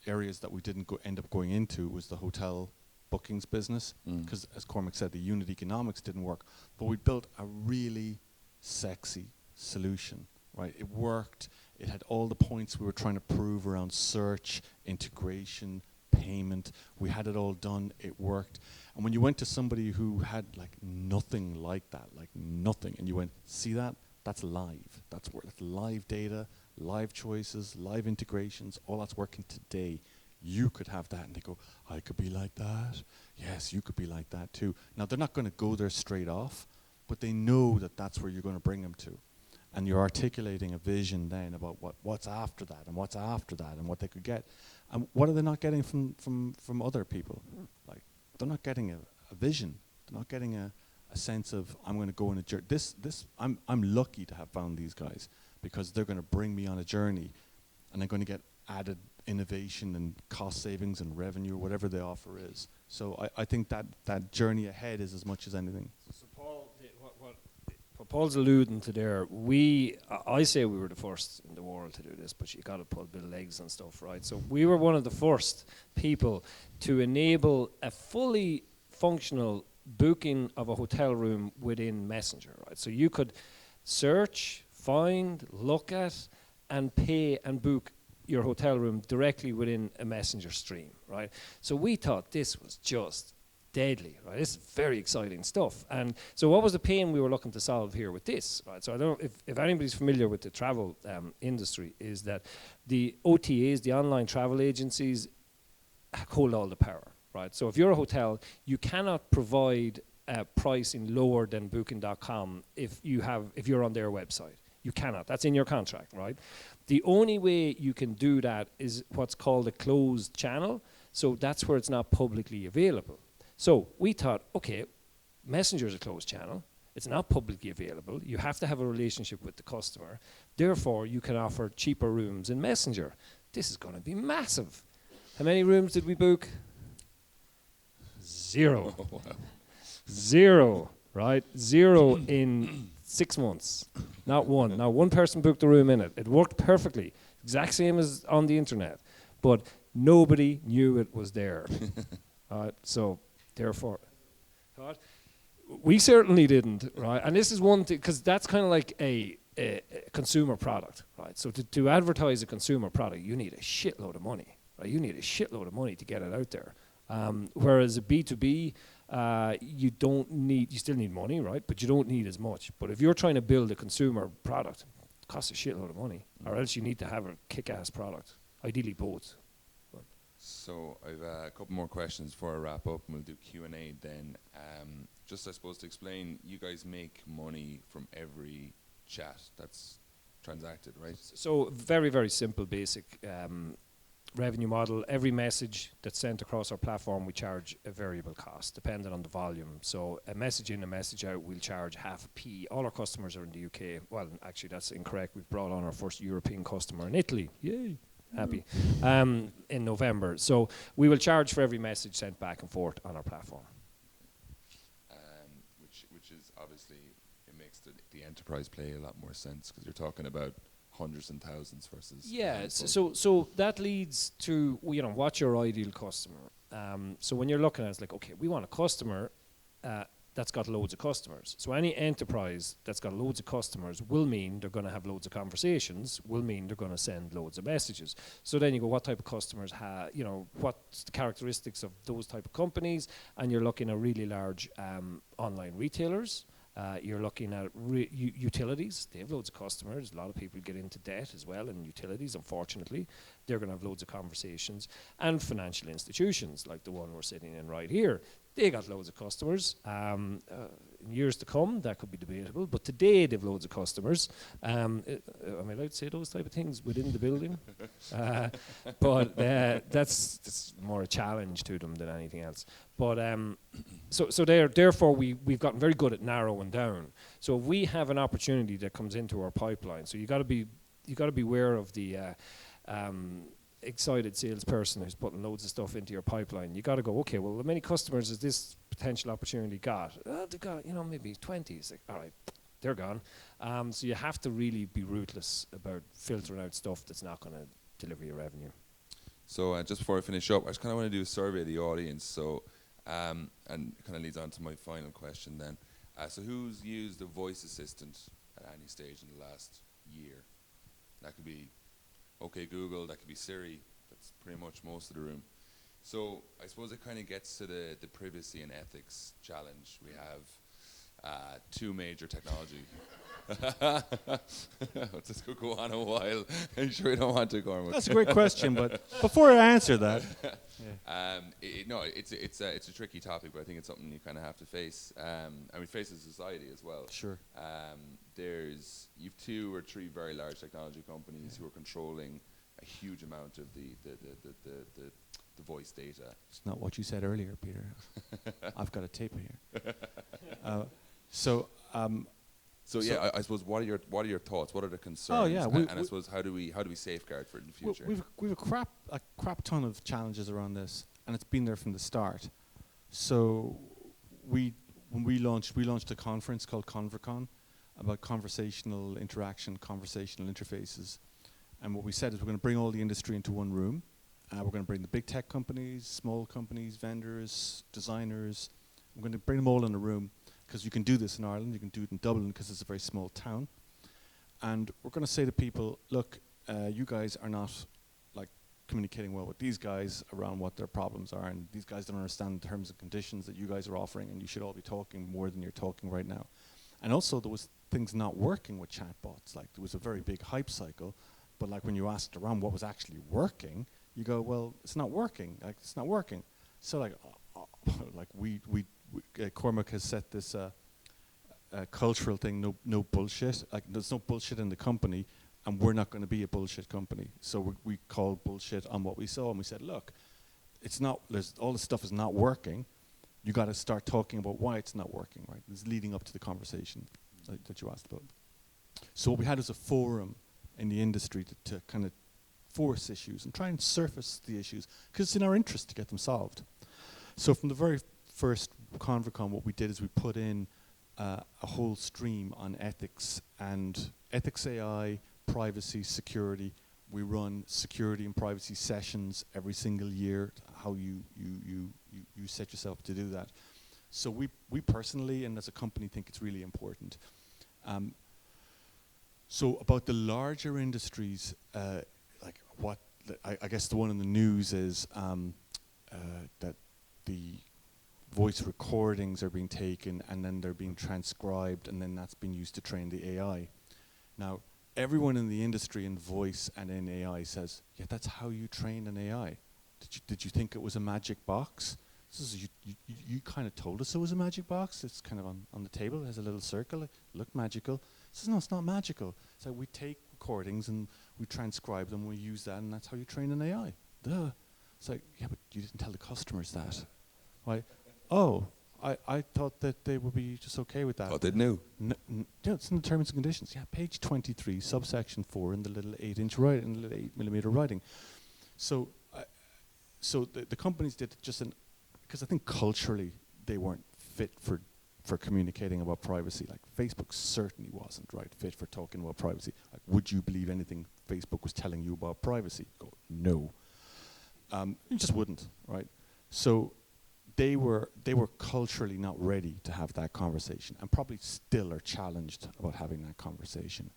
areas that we didn't end up going into was the hotel bookings business, because as Cormac said, the unit economics didn't work. But we built a really sexy solution, right? It worked. It had all the points we were trying to prove around search, integration, payment. We had it all done. It worked. And when you went to somebody who had like nothing like that, like nothing, and you went, see that? That's live. That's live data, live choices, live integrations, all that's working today. You could have that. And they go, I could be like that. Yes, you could be like that too. Now, they're not going to go there straight off, but they know that that's where you're going to bring them to. And you're articulating a vision then about what's after that and what's after that and what they could get. And what are they not getting from other people? Like, they're not getting a vision. They're not getting a sense of, I'm going to go on a journey. I'm lucky to have found these guys, because they're going to bring me on a journey, and they're going to get added innovation and cost savings and revenue, whatever the offer is. So I think that journey ahead is as much as anything. So Paul, what Paul's alluding to there, I say we were the first in the world to do this, but you got to put a bit of legs and stuff, right? So we were one of the first people to enable a fully functional booking of a hotel room within Messenger, right? So you could search, find, look at, and pay and book your hotel room directly within a Messenger stream, right? So we thought this was just deadly, right? This is very exciting stuff. And so what was the pain we were looking to solve here with this, right? So I don't know if anybody's familiar with the travel industry, is that the OTAs, the online travel agencies, hold all the power, right? So if you're a hotel, you cannot provide pricing lower than booking.com if you're on their website. You cannot. That's in your contract, right? The only way you can do that is what's called a closed channel. So that's where it's not publicly available. So we thought, okay, Messenger is a closed channel. It's not publicly available. You have to have a relationship with the customer. Therefore, you can offer cheaper rooms in Messenger. This is going to be massive. How many rooms did we book? 0. Oh, wow. 0, right? 0 in 6 months. Not one. Now, one person booked a room in it. It worked perfectly. Exact same as on the internet. But nobody knew it was there. So, therefore, we certainly didn't, right? And this is one thing, because that's kind of like a consumer product, right? So to advertise a consumer product, you need a shitload of money, right? You need a shitload of money to get it out there. Whereas a B2B, you still need money, right? But you don't need as much. But if you're trying to build a consumer product, it costs a shitload of money, or else you need to have a kick-ass product, ideally both. So I've a couple more questions before I wrap up, and we'll do Q&A then. Just, I suppose, to explain, you guys make money from every chat that's transacted, right? So very, very simple, basic revenue model. Every message that's sent across our platform, we charge a variable cost, depending on the volume. So a message in, a message out, we'll charge half a p. All our customers are in the UK. Well, actually, that's incorrect. We've brought on our first European customer in Italy. Yay. Happy. In November. So we will charge for every message sent back and forth on our platform. Which is obviously, it makes the enterprise play a lot more sense because you're talking about hundreds and thousands versus a Yeah, handful. so that leads to, what's your ideal customer? So when you're looking at it, it's like, okay, we want a customer that's got loads of customers. So any enterprise that's got loads of customers will mean they're going to have loads of conversations, will mean they're going to send loads of messages. So then you go, what type of customers what's the characteristics of those type of companies? And you're looking at really large online retailers. You're looking at utilities. They have loads of customers. A lot of people get into debt as well in utilities, unfortunately. They're going to have loads of conversations. And financial institutions, like the one we're sitting in right here, they got loads of customers. In years to come, that could be debatable. But today, they've loads of customers. Am I allowed to say those type of things within the building? But that's more a challenge to them than anything else. But so therefore, we've gotten very good at narrowing down. So if we have an opportunity that comes into our pipeline, so you got to be aware of the excited salesperson who's putting loads of stuff into your pipeline. You got to go, okay, well, how many customers has this potential opportunity got? They've got, maybe 20. It's like, all right, they're gone. So you have to really be ruthless about filtering out stuff that's not going to deliver you revenue. So just before I finish up, I just kind of want to do a survey of the audience. So, and it kind of leads on to my final question then. So who's used a voice assistant at any stage in the last year? That could be OK Google, that could be Siri. That's pretty much most of the room. So I suppose it kind of gets to the privacy and ethics challenge. We have two major technology. This could go on a while. I'm sure you don't want to, Cormac. That's a great question, but before I answer that, it's a tricky topic, but I think it's something you kind of have to face. Face as society as well. Sure. You've 2 or 3 very large technology companies who are controlling a huge amount of the voice data. It's not what you said earlier, Peter. I've got a tape here. I suppose what are your thoughts? What are the concerns? Oh yeah, and I suppose how do we safeguard for it in the future? We've a crap ton of challenges around this, and it's been there from the start. So when we launched a conference called ConverCon about conversational interaction, conversational interfaces, and what we said is we're going to bring all the industry into one room. We're going to bring the big tech companies, small companies, vendors, designers. We're going to bring them all in a room. Because you can do this in Ireland, you can do it in Dublin because it's a very small town. And we're going to say to people, look, you guys are not communicating well with these guys around what their problems are, and these guys don't understand the terms and conditions that you guys are offering, and you should all be talking more than you're talking right now. And also there was things not working with chatbots. Like there was a very big hype cycle, but like when you asked around what was actually working, you go, well, it's not working. Like it's not working. So Cormac has set this cultural thing, no bullshit. Like there's no bullshit in the company, and we're not going to be a bullshit company. So we called bullshit on what we saw, and we said, look, it's not. All this stuff is not working. You got to start talking about why it's not working. Right? It's leading up to the conversation that you asked about. So what we had was a forum in the industry to kind of force issues and try and surface the issues because it's in our interest to get them solved. So from the very first ConverCon, what we did is we put in a whole stream on ethics and ethics AI, privacy, security. We run security and privacy sessions every single year, how you set yourself to do that. So we personally and as a company think it's really important. So about the larger industries, I guess the one in the news is that the voice recordings are being taken and then they're being transcribed and then that's being used to train the AI. Now, everyone in the industry in voice and in AI says, yeah, that's how you train an AI. Did you think it was a magic box? You kind of told us it was a magic box. It's kind of on the table. It has a little circle. It looked magical. He says, no, it's not magical. So we take recordings and we transcribe them. We use that, and that's how you train an AI. Duh. It's like, yeah, but you didn't tell the customers that. Right? Oh, I thought that they would be just okay with that. Oh, they knew. Yeah, it's in the terms and conditions. Yeah, page 23, subsection 4, in the little 8-inch writing, in the little 8mm writing. So the companies did just because I think culturally they weren't fit for for communicating about privacy. Like Facebook certainly wasn't fit for talking about privacy. Like, would you believe anything Facebook was telling you about privacy? Go, no. You just wouldn't, right? So they were culturally not ready to have that conversation, and probably still are challenged about having that conversation.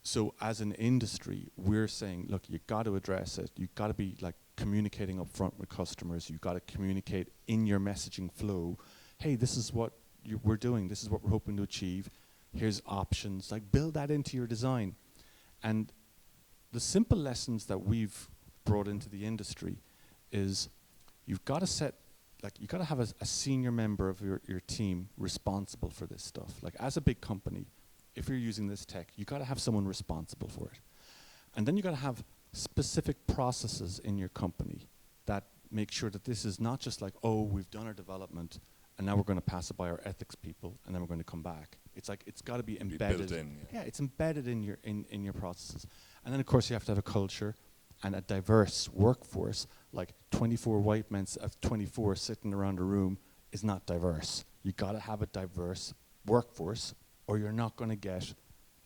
So as an industry, we're saying, look, you've got to address it. You've got to be like communicating up front with customers. You've got to communicate in your messaging flow. Hey, this is what we're doing. This is what we're hoping to achieve. Here's options. Like, build that into your design. And the simple lessons that we've brought into the industry is you've got to you've got to have a senior member of your team responsible for this stuff. Like, as a big company, if you're using this tech, you've got to have someone responsible for it. And then you've got to have specific processes in your company that make sure that this is not just like, oh, we've done our development, and now we're going to pass it by our ethics people, and then we're going to come back. It's like, it's got to be embedded. Built in, yeah, it's embedded in your processes. And then, of course, you have to have a culture and a diverse workforce. Like 24 white men of 24 sitting around a room is not diverse. You got to have a diverse workforce, or you're not going to get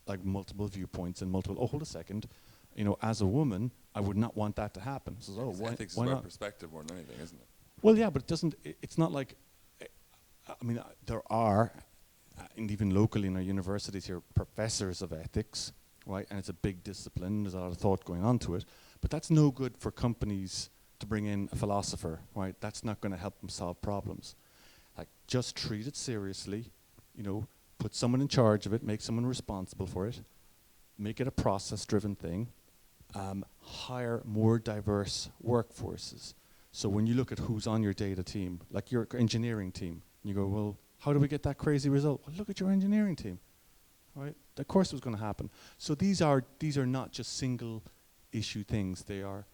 like multiple viewpoints and multiple. Oh, hold a second. You know, as a woman, I would not want that to happen. So, ethics why is not? about perspective more than anything, isn't it? Well, yeah, but it doesn't. It's not like. I mean, there are, and even locally in our universities here, professors of ethics, right? And it's a big discipline. There's a lot of thought going on to it. But that's no good for companies to bring in a philosopher, right? That's not going to help them solve problems. Like, just treat it seriously. You know, put someone in charge of it. Make someone responsible for it. Make it a process-driven thing. Hire more diverse workforces. So when you look at who's on your data team, like your engineering team, and you go, well, how do we get that crazy result? Well, look at your engineering team, right? Of course it was going to happen. So these are not just single issue things. There are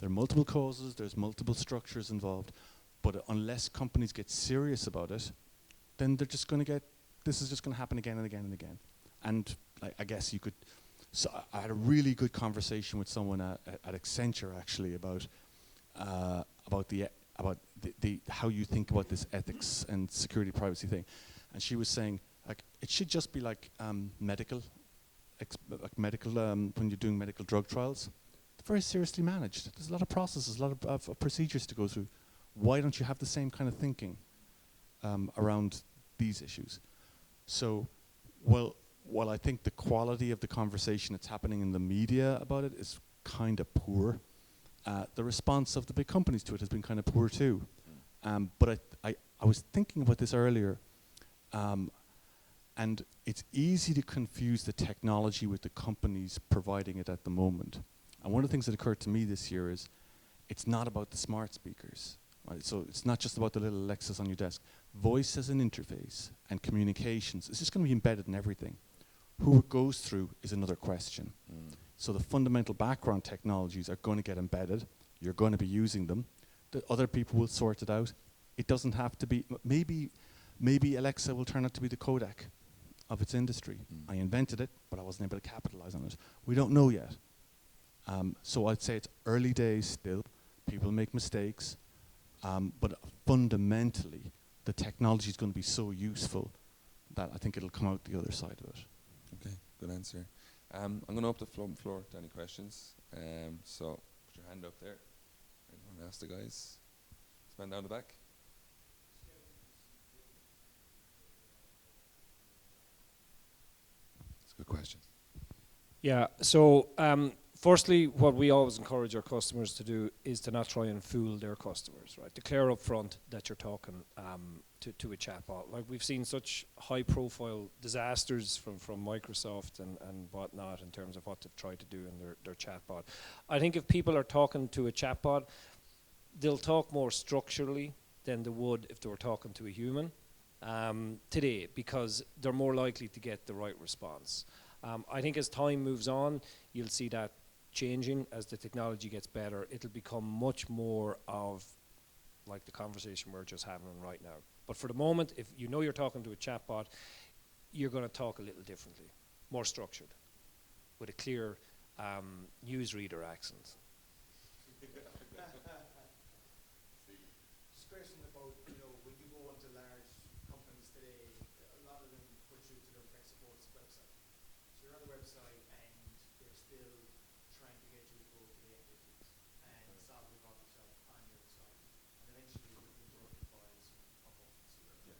multiple causes, there's multiple structures involved, but unless companies get serious about it, then they're just going to this is just going to happen again and again and again. And I guess you could, so I had a really good conversation with someone at Accenture actually about how you think about this ethics and security privacy thing. And she was saying, like, it should just be like medical, when you're doing medical drug trials, very seriously managed. There's a lot of processes, a lot of procedures to go through. Why don't you have the same kind of thinking around these issues? So, while I think the quality of the conversation that's happening in the media about it is kind of poor, the response of the big companies to it has been kind of poor too. But I was thinking about this earlier, and it's easy to confuse the technology with the companies providing it at the moment. And one of the things that occurred to me this year is it's not about the smart speakers. Right? So it's not just about the little Alexas on your desk. Voice as an interface and communications, it's just going to be embedded in everything. Who it goes through is another question. So the fundamental background technologies are going to get embedded. You're going to be using them. The other people will sort it out. It doesn't have to be, maybe Alexa will turn out to be the Kodak of its industry. I invented it, but I wasn't able to capitalize on it. We don't know yet. So I'd say it's early days still. People make mistakes. But fundamentally, the technology is going to be so useful that I think it'll come out the other side of it. Okay, good answer. I'm going to open the floor to any questions. So put your hand up there. Anyone ask the guys? This man down the back. That's a good question. Yeah, so firstly, what we always encourage our customers to do is to not try and fool their customers, right? Declare up front that you're talking to a chatbot. Like, we've seen such high-profile disasters from Microsoft and whatnot in terms of what they've tried to do in their chatbot. I think if people are talking to a chatbot, they'll talk more structurally than they would if they were talking to a human today, because they're more likely to get the right response. I think as time moves on, you'll see that changing. As the technology gets better, it'll become much more of like the conversation we're just having right now. But for the moment, if you know you're talking to a chatbot, you're going to talk a little differently, more structured, with a clear newsreader accent. This question about, when you go into large today, a lot of them put you to their tech support's website. So you're on the website and they're still trying to get you to go to the FAQs and solve the problem yourself on your side. And eventually you'll be interrupted by some pop-up and see your chat.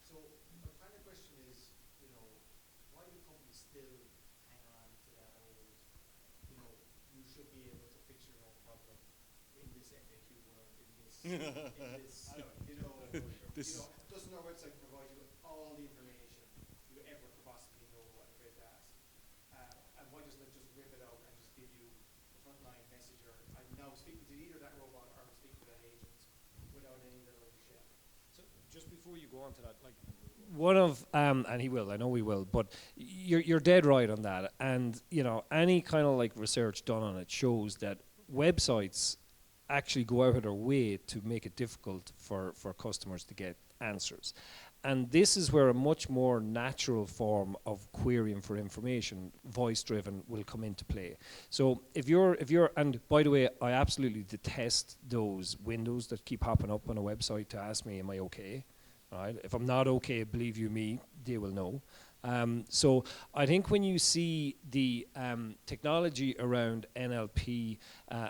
So my kind of question is, you know, why do companies still hang on to that old, you know, you should be able to fix your own problem in this FAQ world, in this, doesn't our website provide you with all the information you ever could possibly know and afraid to ask? And why doesn't it just rip it out and just give you the frontline messenger? I'm now speaking to either that robot or I'm speaking to that agent without any little shell. So just before you go on to that, like one of and he will, I know he will, but you're dead right on that. And you know, any kind of like research done on it shows that websites actually go out of their way to make it difficult for customers to get answers. And this is where a much more natural form of querying for information, voice-driven, will come into play. So if you're, and by the way, I absolutely detest those windows that keep popping up on a website to ask me, am I okay? Right? If I'm not okay, believe you me, they will know. So I think when you see the technology around NLP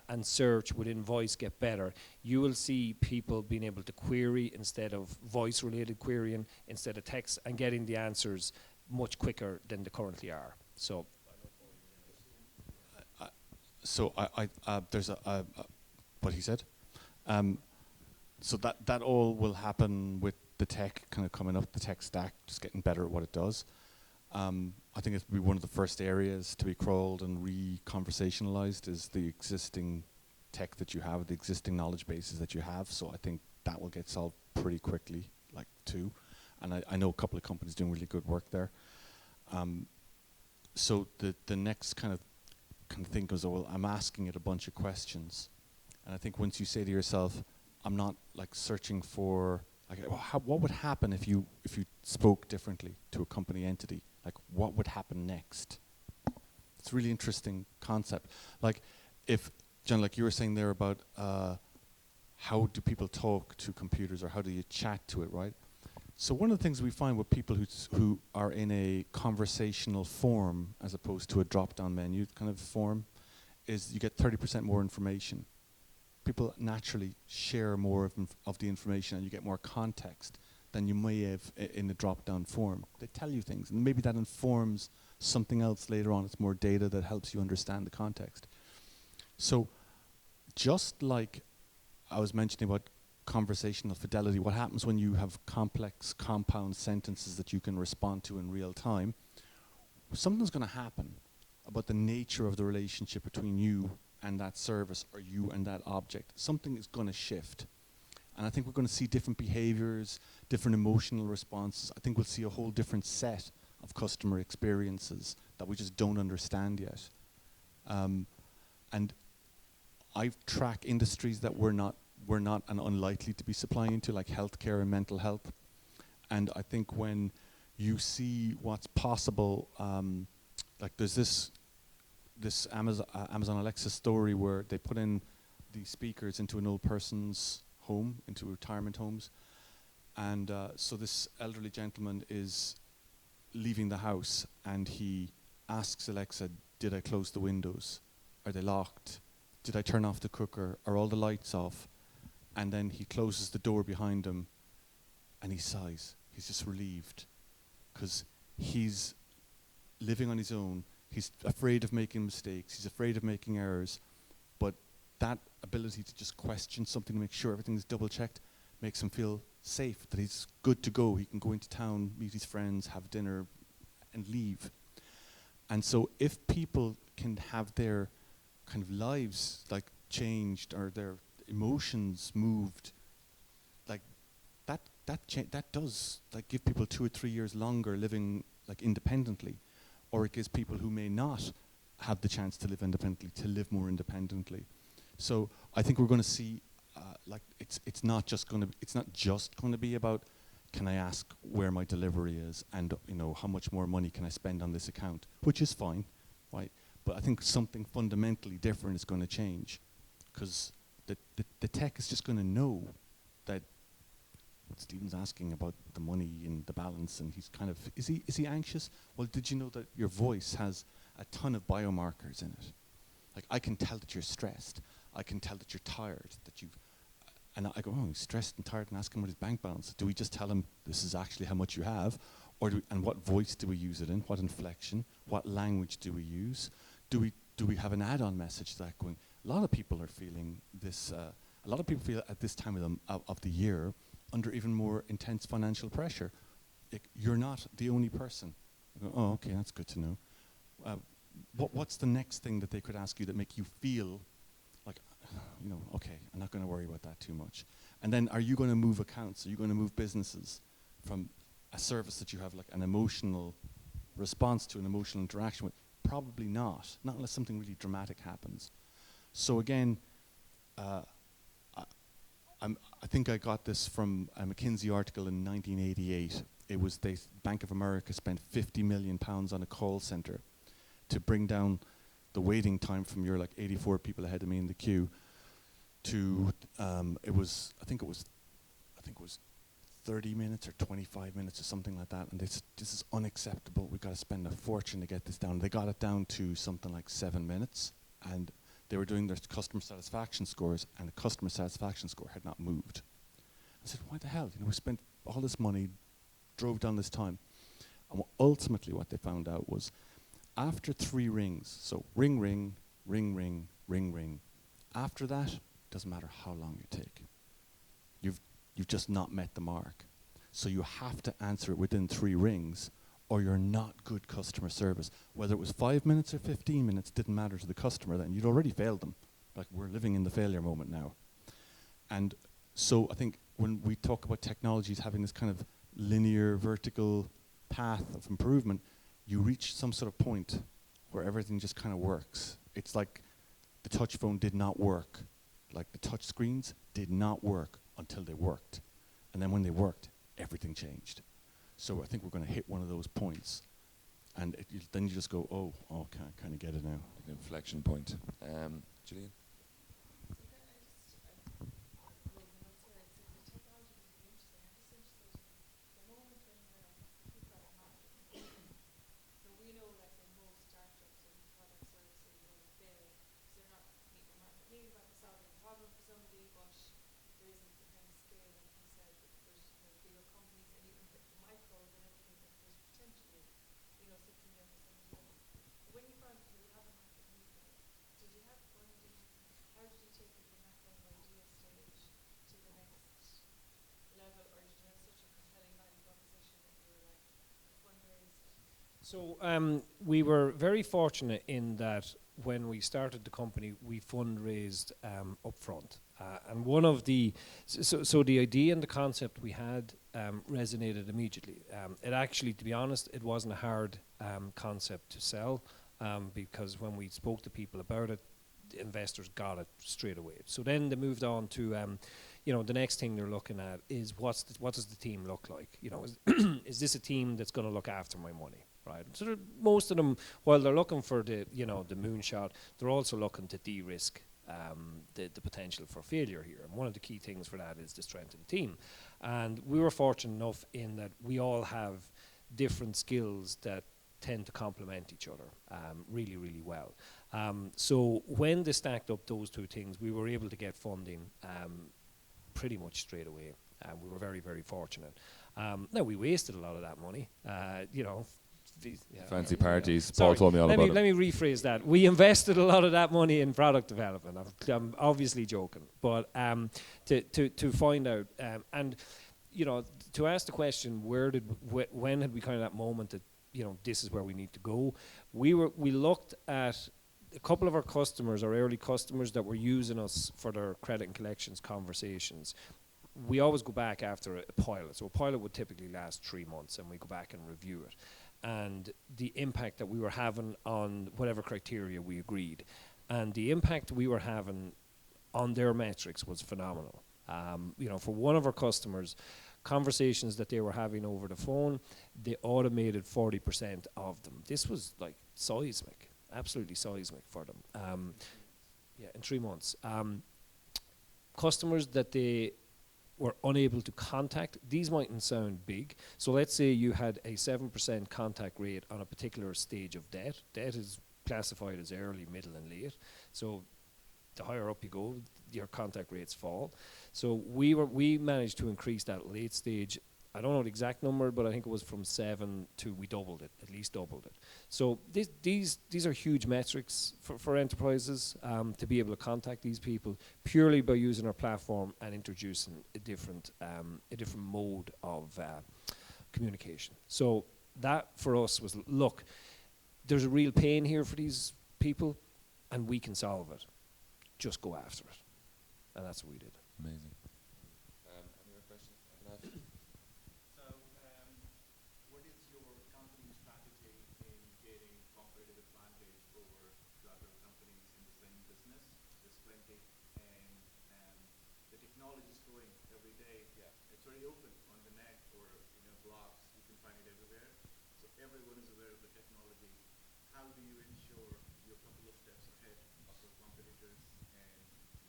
and search within voice get better, you will see people being able to query instead of voice-related querying, instead of text, and getting the answers much quicker than they currently are. So, there's what he said. So that all will happen with the tech kind of coming up, the tech stack just getting better at what it does. I think it'll be one of the first areas to be crawled and re-conversationalized is the existing tech that you have, the existing knowledge bases that you have. So I think that will get solved pretty quickly, like too. And I know a couple of companies doing really good work there. So the next kind of thing goes, oh, well, I'm asking it a bunch of questions. And I think once you say to yourself, I'm not like searching for, like, what would happen if you spoke differently to a company entity? Like, what would happen next? It's a really interesting concept. Like, if, John, like you were saying there about how do people talk to computers or how do you chat to it, right? So one of the things we find with people who are in a conversational form as opposed to a drop-down menu kind of form is you get 30% more information. People naturally share more of the information and you get more context than you may have in the drop-down form. They tell you things and maybe that informs something else later on. It's more data that helps you understand the context. So just like I was mentioning about conversational fidelity, what happens when you have complex compound sentences that you can respond to in real time, something's going to happen about the nature of the relationship between you and that service or you and that object. Something is going to shift. And I think we're going to see different behaviors, different emotional responses. I think we'll see a whole different set of customer experiences that we just don't understand yet. And I track industries that we're not and unlikely to be supplying into, like healthcare and mental health. And I think when you see what's possible, like there's this Amazon Alexa story where they put in the speakers into an old person's home, into retirement homes. And so this elderly gentleman is leaving the house and he asks Alexa, did I close the windows? Are they locked? Did I turn off the cooker? Are all the lights off? And then he closes the door behind him and he sighs. He's just relieved because he's living on his own. He's afraid of making mistakes. He's afraid of making errors. But that ability to just question something to make sure everything's double checked makes him feel safe, that he's good to go. He can go into town, meet his friends, have dinner, and leave. And so if people can have their kind of lives like changed or their emotions moved, like that does like give people 2 or 3 years longer living like independently, or it gives people who may not have the chance to live independently to live more independently. So I think we're going to see like it's not just going to be about can I ask where my delivery is and how much more money can I spend on this account, which is fine, right? But I think something fundamentally different is going to change because the tech is just going to know that Stephen's asking about the money and the balance, and he's kind of, is he anxious? Well, did you know that your voice has a ton of biomarkers in it? Like, I can tell that you're stressed. I can tell that you're tired, that you've, and I go, oh, he's stressed and tired, and ask him what his bank balance. Do we just tell him this is actually how much you have? Or and what voice do we use it in? What inflection? What language do we use? Do we have an add-on message to that going? A lot of people are feeling this. A lot of people feel at this time of the year under even more intense financial pressure. You're not the only person. I go, oh, okay, that's good to know. What's the next thing that they could ask you that make you feel like, you know, okay, I'm not going to worry about that too much. And then, are you going to move accounts? Are you going to move businesses from a service that you have like an emotional response to, an emotional interaction with? Probably not unless something really dramatic happens. So again, I think I got this from a McKinsey article in 1988. It was Bank of America spent £50 million on a call center to bring down the waiting time from your like 84 people ahead of me in the queue to I think it was 30 minutes or 25 minutes or something like that, and this is unacceptable. We've got to spend a fortune to get this down. They got it down to something like 7 minutes, and they were doing their customer satisfaction scores, and the customer satisfaction score had not moved. I said, why the hell? You know, we spent all this money, drove down this time. And ultimately what they found out was after 3 rings, so ring, ring, ring, ring, ring, ring, after that, doesn't matter how long you take. You've just not met the mark. So you have to answer it within 3 rings, or you're not good customer service. Whether it was 5 minutes or 15 minutes didn't matter to the customer then. You'd already failed them. Like, we're living in the failure moment now. And so I think when we talk about technologies having this kind of linear, vertical path of improvement, you reach some sort of point where everything just kind of works. It's like the touch phone did not work. Like the touch screens did not work until they worked. And then when they worked, everything changed. So I think we're going to hit one of those points. And then you just go, oh, okay, I kind of get it now. Like an inflection point. Gillian? So we were very fortunate in that when we started the company, we fundraised upfront. And one of the, so the idea and the concept we had resonated immediately. It actually, to be honest, it wasn't a hard concept to sell because when we spoke to people about it, the investors got it straight away. So then they moved on to, you know, the next thing they're looking at is what does the team look like? You know, is this a team that's going to look after my money? Right. So most of them, while they're looking for the, you know, the moonshot, they're also looking to de-risk the potential for failure here. And one of the key things for that is the strength of the team. And we were fortunate enough in that we all have different skills that tend to complement each other really, really well. So when they stacked up those 2 things, we were able to get funding pretty much straight away. We were very, very fortunate. Now, we wasted a lot of that money, you know. Fancy parties. Sorry, Paul told me all about it. Let me rephrase that. We invested a lot of that money in product development. I'm obviously joking, but to find out and you know, to ask the question, when had we kind of that moment that, you know, this is where we need to go? We looked at a couple of our customers, our early customers that were using us for their credit and collections conversations. We always go back after a pilot. So a pilot would typically last 3 months, and we go back and review it. And the impact that we were having on whatever criteria we agreed. And the impact we were having on their metrics was phenomenal. You know, for one of our customers, conversations that they were having over the phone, they automated 40% of them. This was like seismic, absolutely seismic for them. Yeah, in 3 months. Customers that they were unable to contact. These mightn't sound big. So let's say you had a 7% contact rate on a particular stage of debt. Debt is classified as early, middle, and late. So the higher up you go, your contact rates fall. So we managed to increase that late stage. I don't know the exact number, but I think it was from 7 to we doubled it, at least doubled it. So these are huge metrics for enterprises to be able to contact these people purely by using our platform and introducing a different mode of communication. So that for us was, look, there's a real pain here for these people, and we can solve it. Just go after it. And that's what we did. Amazing. Any other questions? So, what is your company strategy in getting competitive advantage over the other companies in the same business? There's plenty, and the technology is growing every day. Yeah. It's very open on the net or blogs. You can find it everywhere. So everyone is aware of the technology. How do you ensure you're a couple of steps ahead of your competitors and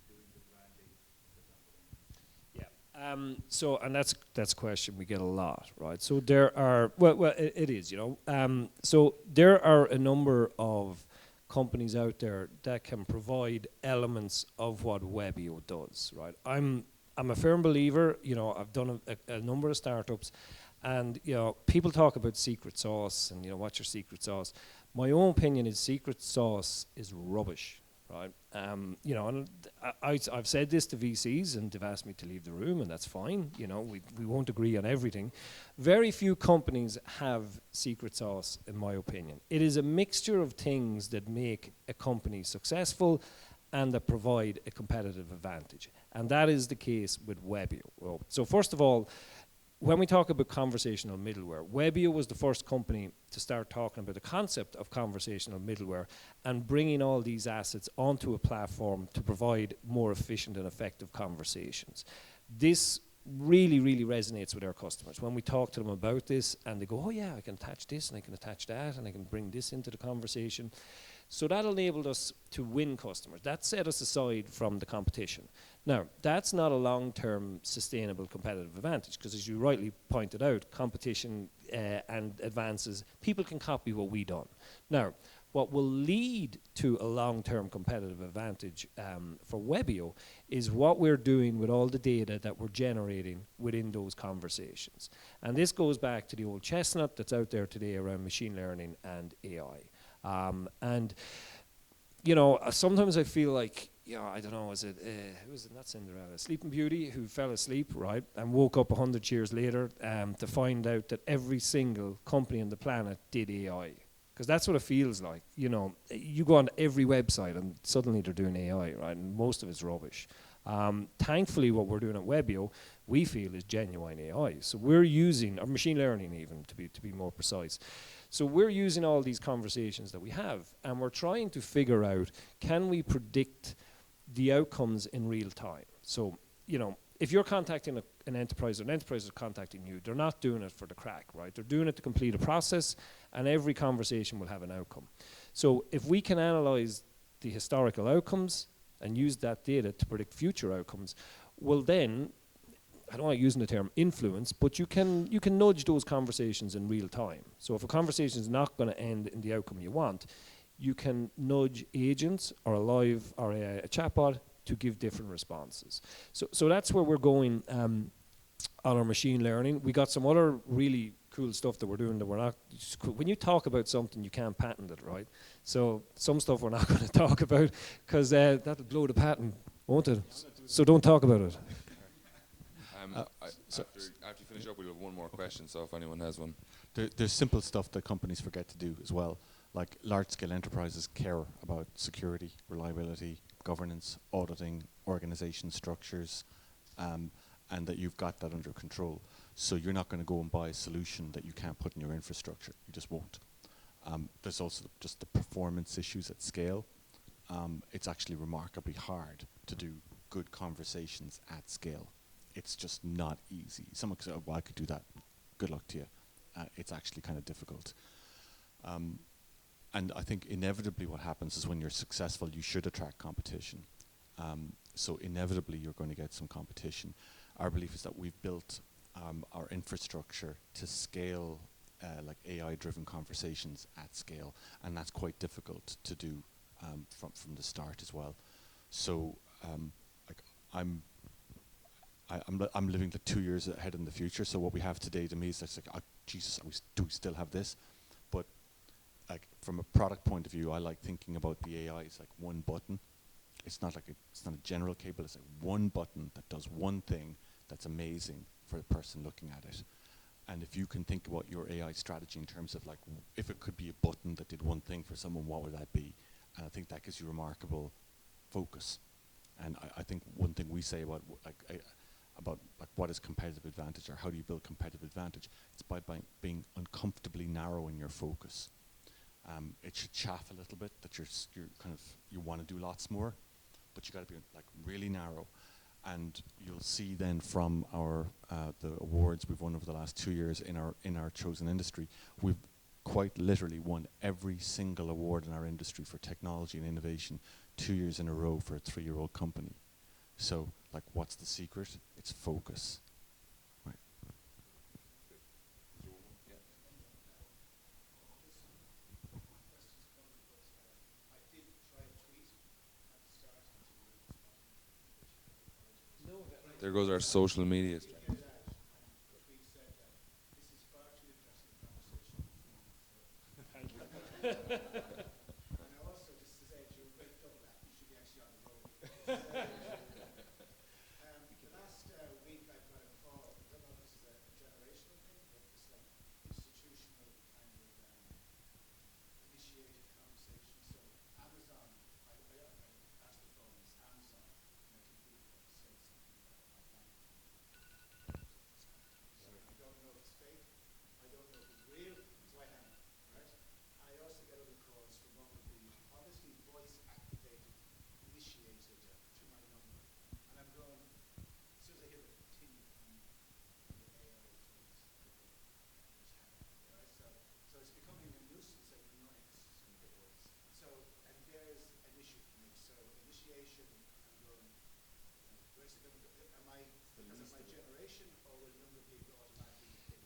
doing the branding of the company? So, and that's a question we get a lot, right? So there are, well, it is, so there are a number of companies out there that can provide elements of what Webio does, right? I'm a firm believer, I've done a number of startups, and people talk about secret sauce and what's your secret sauce. My own opinion is secret sauce is rubbish, right? And I've said this to VCs, and they've asked me to leave the room, and that's fine. We won't agree on everything. Very few companies have secret sauce, in my opinion. It is a mixture of things that make a company successful and that provide a competitive advantage. And that is the case with Webio. Well, so first of all, when we talk about conversational middleware, Webio was the first company to start talking about the concept of conversational middleware and bringing all these assets onto a platform to provide more efficient and effective conversations. This really, really resonates with our customers. When we talk to them about this and they go, oh yeah, I can attach this and I can attach that and I can bring this into the conversation. So that enabled us to win customers. That set us aside from the competition. Now, that's not a long-term sustainable competitive advantage because, as you rightly pointed out, competition and advances, people can copy what we done. Now, what will lead to a long-term competitive advantage for Webio is what we're doing with all the data that we're generating within those conversations. And this goes back to the old chestnut that's out there today around machine learning and AI. Sometimes I feel like, I don't know, was it not Cinderella, Sleeping Beauty, who fell asleep, right, and woke up 100 years later to find out that every single company on the planet did AI. Because that's what it feels like. You go on every website and suddenly they're doing AI, right, and most of it's rubbish. Thankfully, what we're doing at Webio, we feel is genuine AI. So we're using, or machine learning even, to be more precise. So we're using all these conversations that we have, and we're trying to figure out, can we predict the outcomes in real time? So, if you're contacting an enterprise, or an enterprise is contacting you, they're not doing it for the crack, right? They're doing it to complete a process, and every conversation will have an outcome. So if we can analyze the historical outcomes and use that data to predict future outcomes, well then, I don't like using the term influence, but you can nudge those conversations in real time. So if a conversation is not going to end in the outcome you want, you can nudge agents or a live or a chatbot to give different responses. So that's where we're going on our machine learning. We got some other really cool stuff that we're doing that we're not. When you talk about something, you can't patent it, right? So some stuff we're not going to talk about because that'll blow the patent, won't it? So don't talk about it. After you finish up, we'll have one more question, so if anyone has one. There's simple stuff that companies forget to do as well. Like large-scale enterprises care about security, reliability, governance, auditing, organization structures, and that you've got that under control. So you're not going to go and buy a solution that you can't put in your infrastructure. You just won't. There's also just the performance issues at scale. It's actually remarkably hard to do good conversations at scale. It's just not easy. Someone could say, oh, well, I could do that. Good luck to you. It's actually kind of difficult. And I think inevitably what happens is when you're successful, you should attract competition. So inevitably you're going to get some competition. our belief is that we've built our infrastructure to scale like AI-driven conversations at scale, and that's quite difficult to do from the start as well. So like I'm living the 2 years ahead in the future. So what we have today to me is like, oh, Jesus, do we still have this? But like from a product point of view, I like thinking about the AI as like one button. It's not a general cable. It's like one button that does one thing that's amazing for the person looking at it. And if you can think about your AI strategy in terms of like, if it could be a button that did one thing for someone, what would that be? And I think that gives you remarkable focus. And I think one thing we say about what is competitive advantage, or how do you build competitive advantage, it's by being uncomfortably narrow in your focus. It should chaff a little bit that you're kind of, you want to do lots more, but you got to be like really narrow. And you'll see then from our the awards we've won over the last 2 years in our chosen industry, we've quite literally won every single award in our industry for technology and innovation 2 years in a row for a 3-year-old company. So like, what's the secret? It's focus. Right. There goes our social media.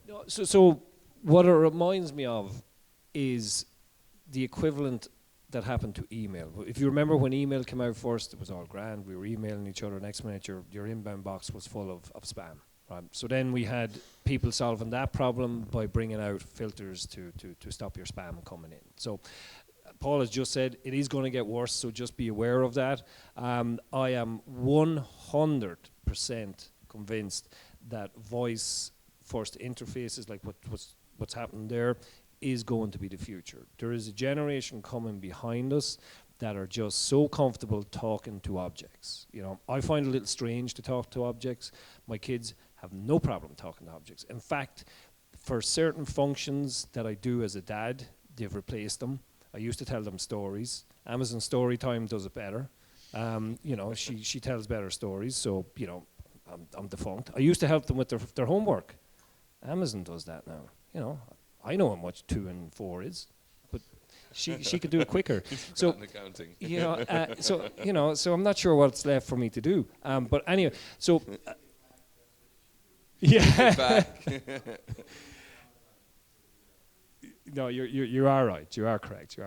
No, so what it reminds me of is the equivalent that happened to email. If you remember when email came out first, it was all grand. We were emailing each other. Next minute, your inbound box was full of spam. Right? So then we had people solving that problem by bringing out filters to stop your spam coming in. So Paul has just said it is going to get worse, so just be aware of that. I am 100% convinced that voice first interfaces, like what's happening there, is going to be the future. There is a generation coming behind us that are just so comfortable talking to objects. You know, I find it a little strange to talk to objects. My kids have no problem talking to objects. In fact, for certain functions that I do as a dad, they've replaced them. I used to tell them stories. Amazon Storytime does it better. You know, she tells better stories, so, you know, I'm defunct. I used to help them with their homework. Amazon does that now. You know, I know how much 2 and 4 is, but she could do it quicker. So accounting. you know, so I'm not sure what's left for me to do. But anyway, so yeah. No, you are right. You are correct.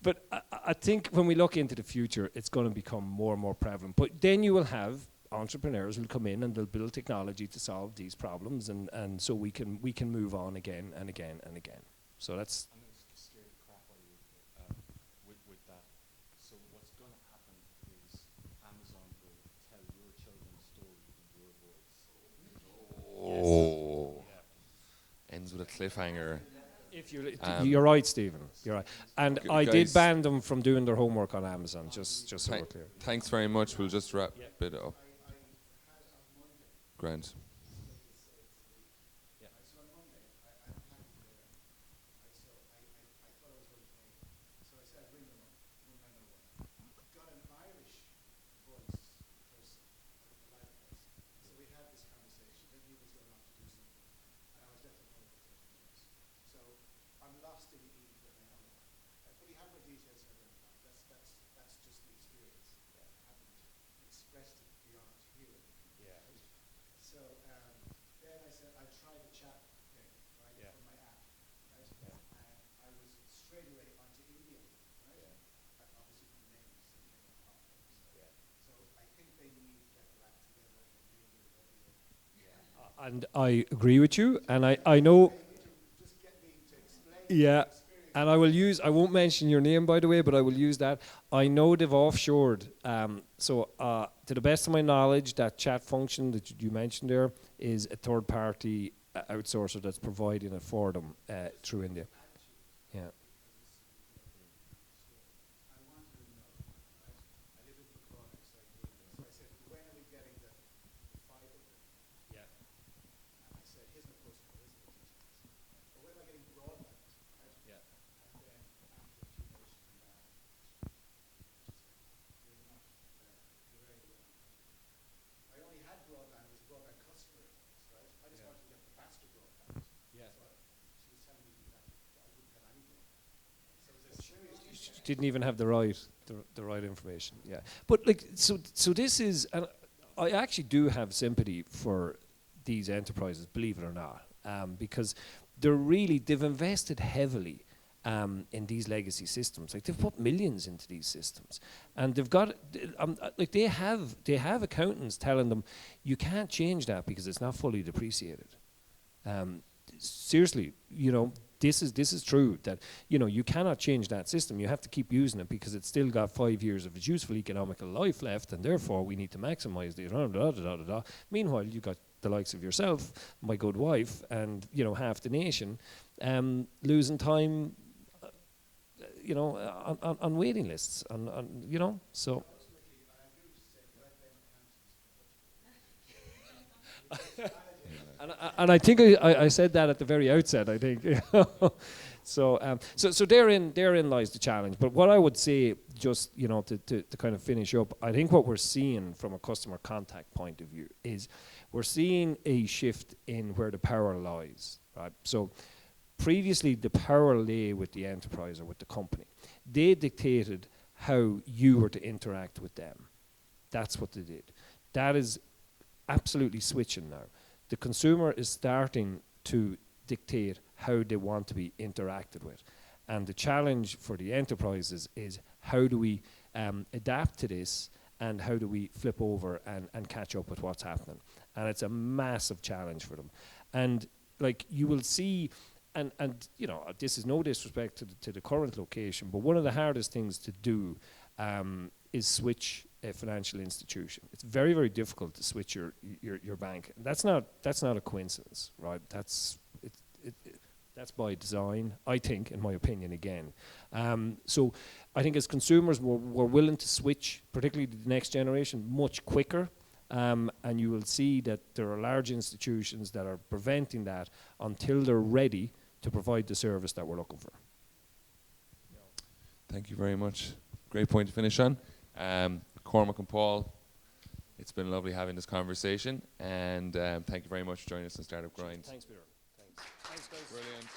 But I think when we look into the future, it's going to become more and more prevalent. But then you will have entrepreneurs who will come in and they'll build technology to solve these problems, and so we can move on again and again and again. So that's. I'm going to scare the crap out of you with that. So what's going to happen is Amazon will tell your children's story in your voice. Oh. Yes. Yeah. Ends with a cliffhanger. If you're right, Stephen. You're right. And I did ban them from doing their homework on Amazon, just so we're clear. Thanks very much. We'll just wrap it up. Grant. So straight away onto India, right? Obviously from the names and Hong Kong. So I think they need to get their act together and maybe a Webio. And I agree with you, and I know. Just get me to explain Yeah, the experience. and I won't mention your name, by the way, but I will use that. I know they've offshored. So to the best of my knowledge, that chat function that you mentioned there is a third-party outsourcer that's providing it for them through India. Yeah. I wanted to know, right? I live in Cormac, so I said, when are we getting the fiber bill? Yeah. And I said, here's my postcode, here's the details. But when am I getting broadband, right? Yeah. And then after a few days she came back, she said, you're not, you're very well. I only had broadband, it was a broadband customer, right? I just wanted to get the faster broadband. Yeah. So she was telling me that I wouldn't have any broadband. So it was a serious Didn't even have the right information. Yeah, but like so this is, and I actually do have sympathy for these enterprises, believe it or not, because they've invested heavily in these legacy systems. Like they've put millions into these systems, and they've got like they have accountants telling them you can't change that because it's not fully depreciated. Seriously, this is true, that you cannot change that system. You have to keep using it because it's still got 5 years of its useful economical life left, and therefore we need to maximize the Meanwhile, you got the likes of yourself, my good wife, and half the nation losing time on waiting lists, so And I think I said that at the very outset, I think. So therein lies the challenge. But what I would say, just to kind of finish up, I think what we're seeing from a customer contact point of view is we're seeing a shift in where the power lies, right? So previously the power lay with the enterprise or with the company. They dictated how you were to interact with them. That's what they did. That is absolutely switching now. The consumer is starting to dictate how they want to be interacted with. And the challenge for the enterprises is how do we adapt to this, and how do we flip over and catch up with what's happening. And it's a massive challenge for them. And like you will see, and this is no disrespect to the current location, but one of the hardest things to do is switch a financial institution. It's very, very difficult to switch your bank. That's not a coincidence, right? That's by design, I think, in my opinion, again. So I think as consumers, we're willing to switch, particularly the next generation, much quicker. And you will see that there are large institutions that are preventing that until they're ready to provide the service that we're looking for. Thank you very much. Great point to finish on. Cormac and Paul, it's been lovely having this conversation, and thank you very much for joining us on Startup Grind. Thanks, Peter. Thanks, guys. Brilliant.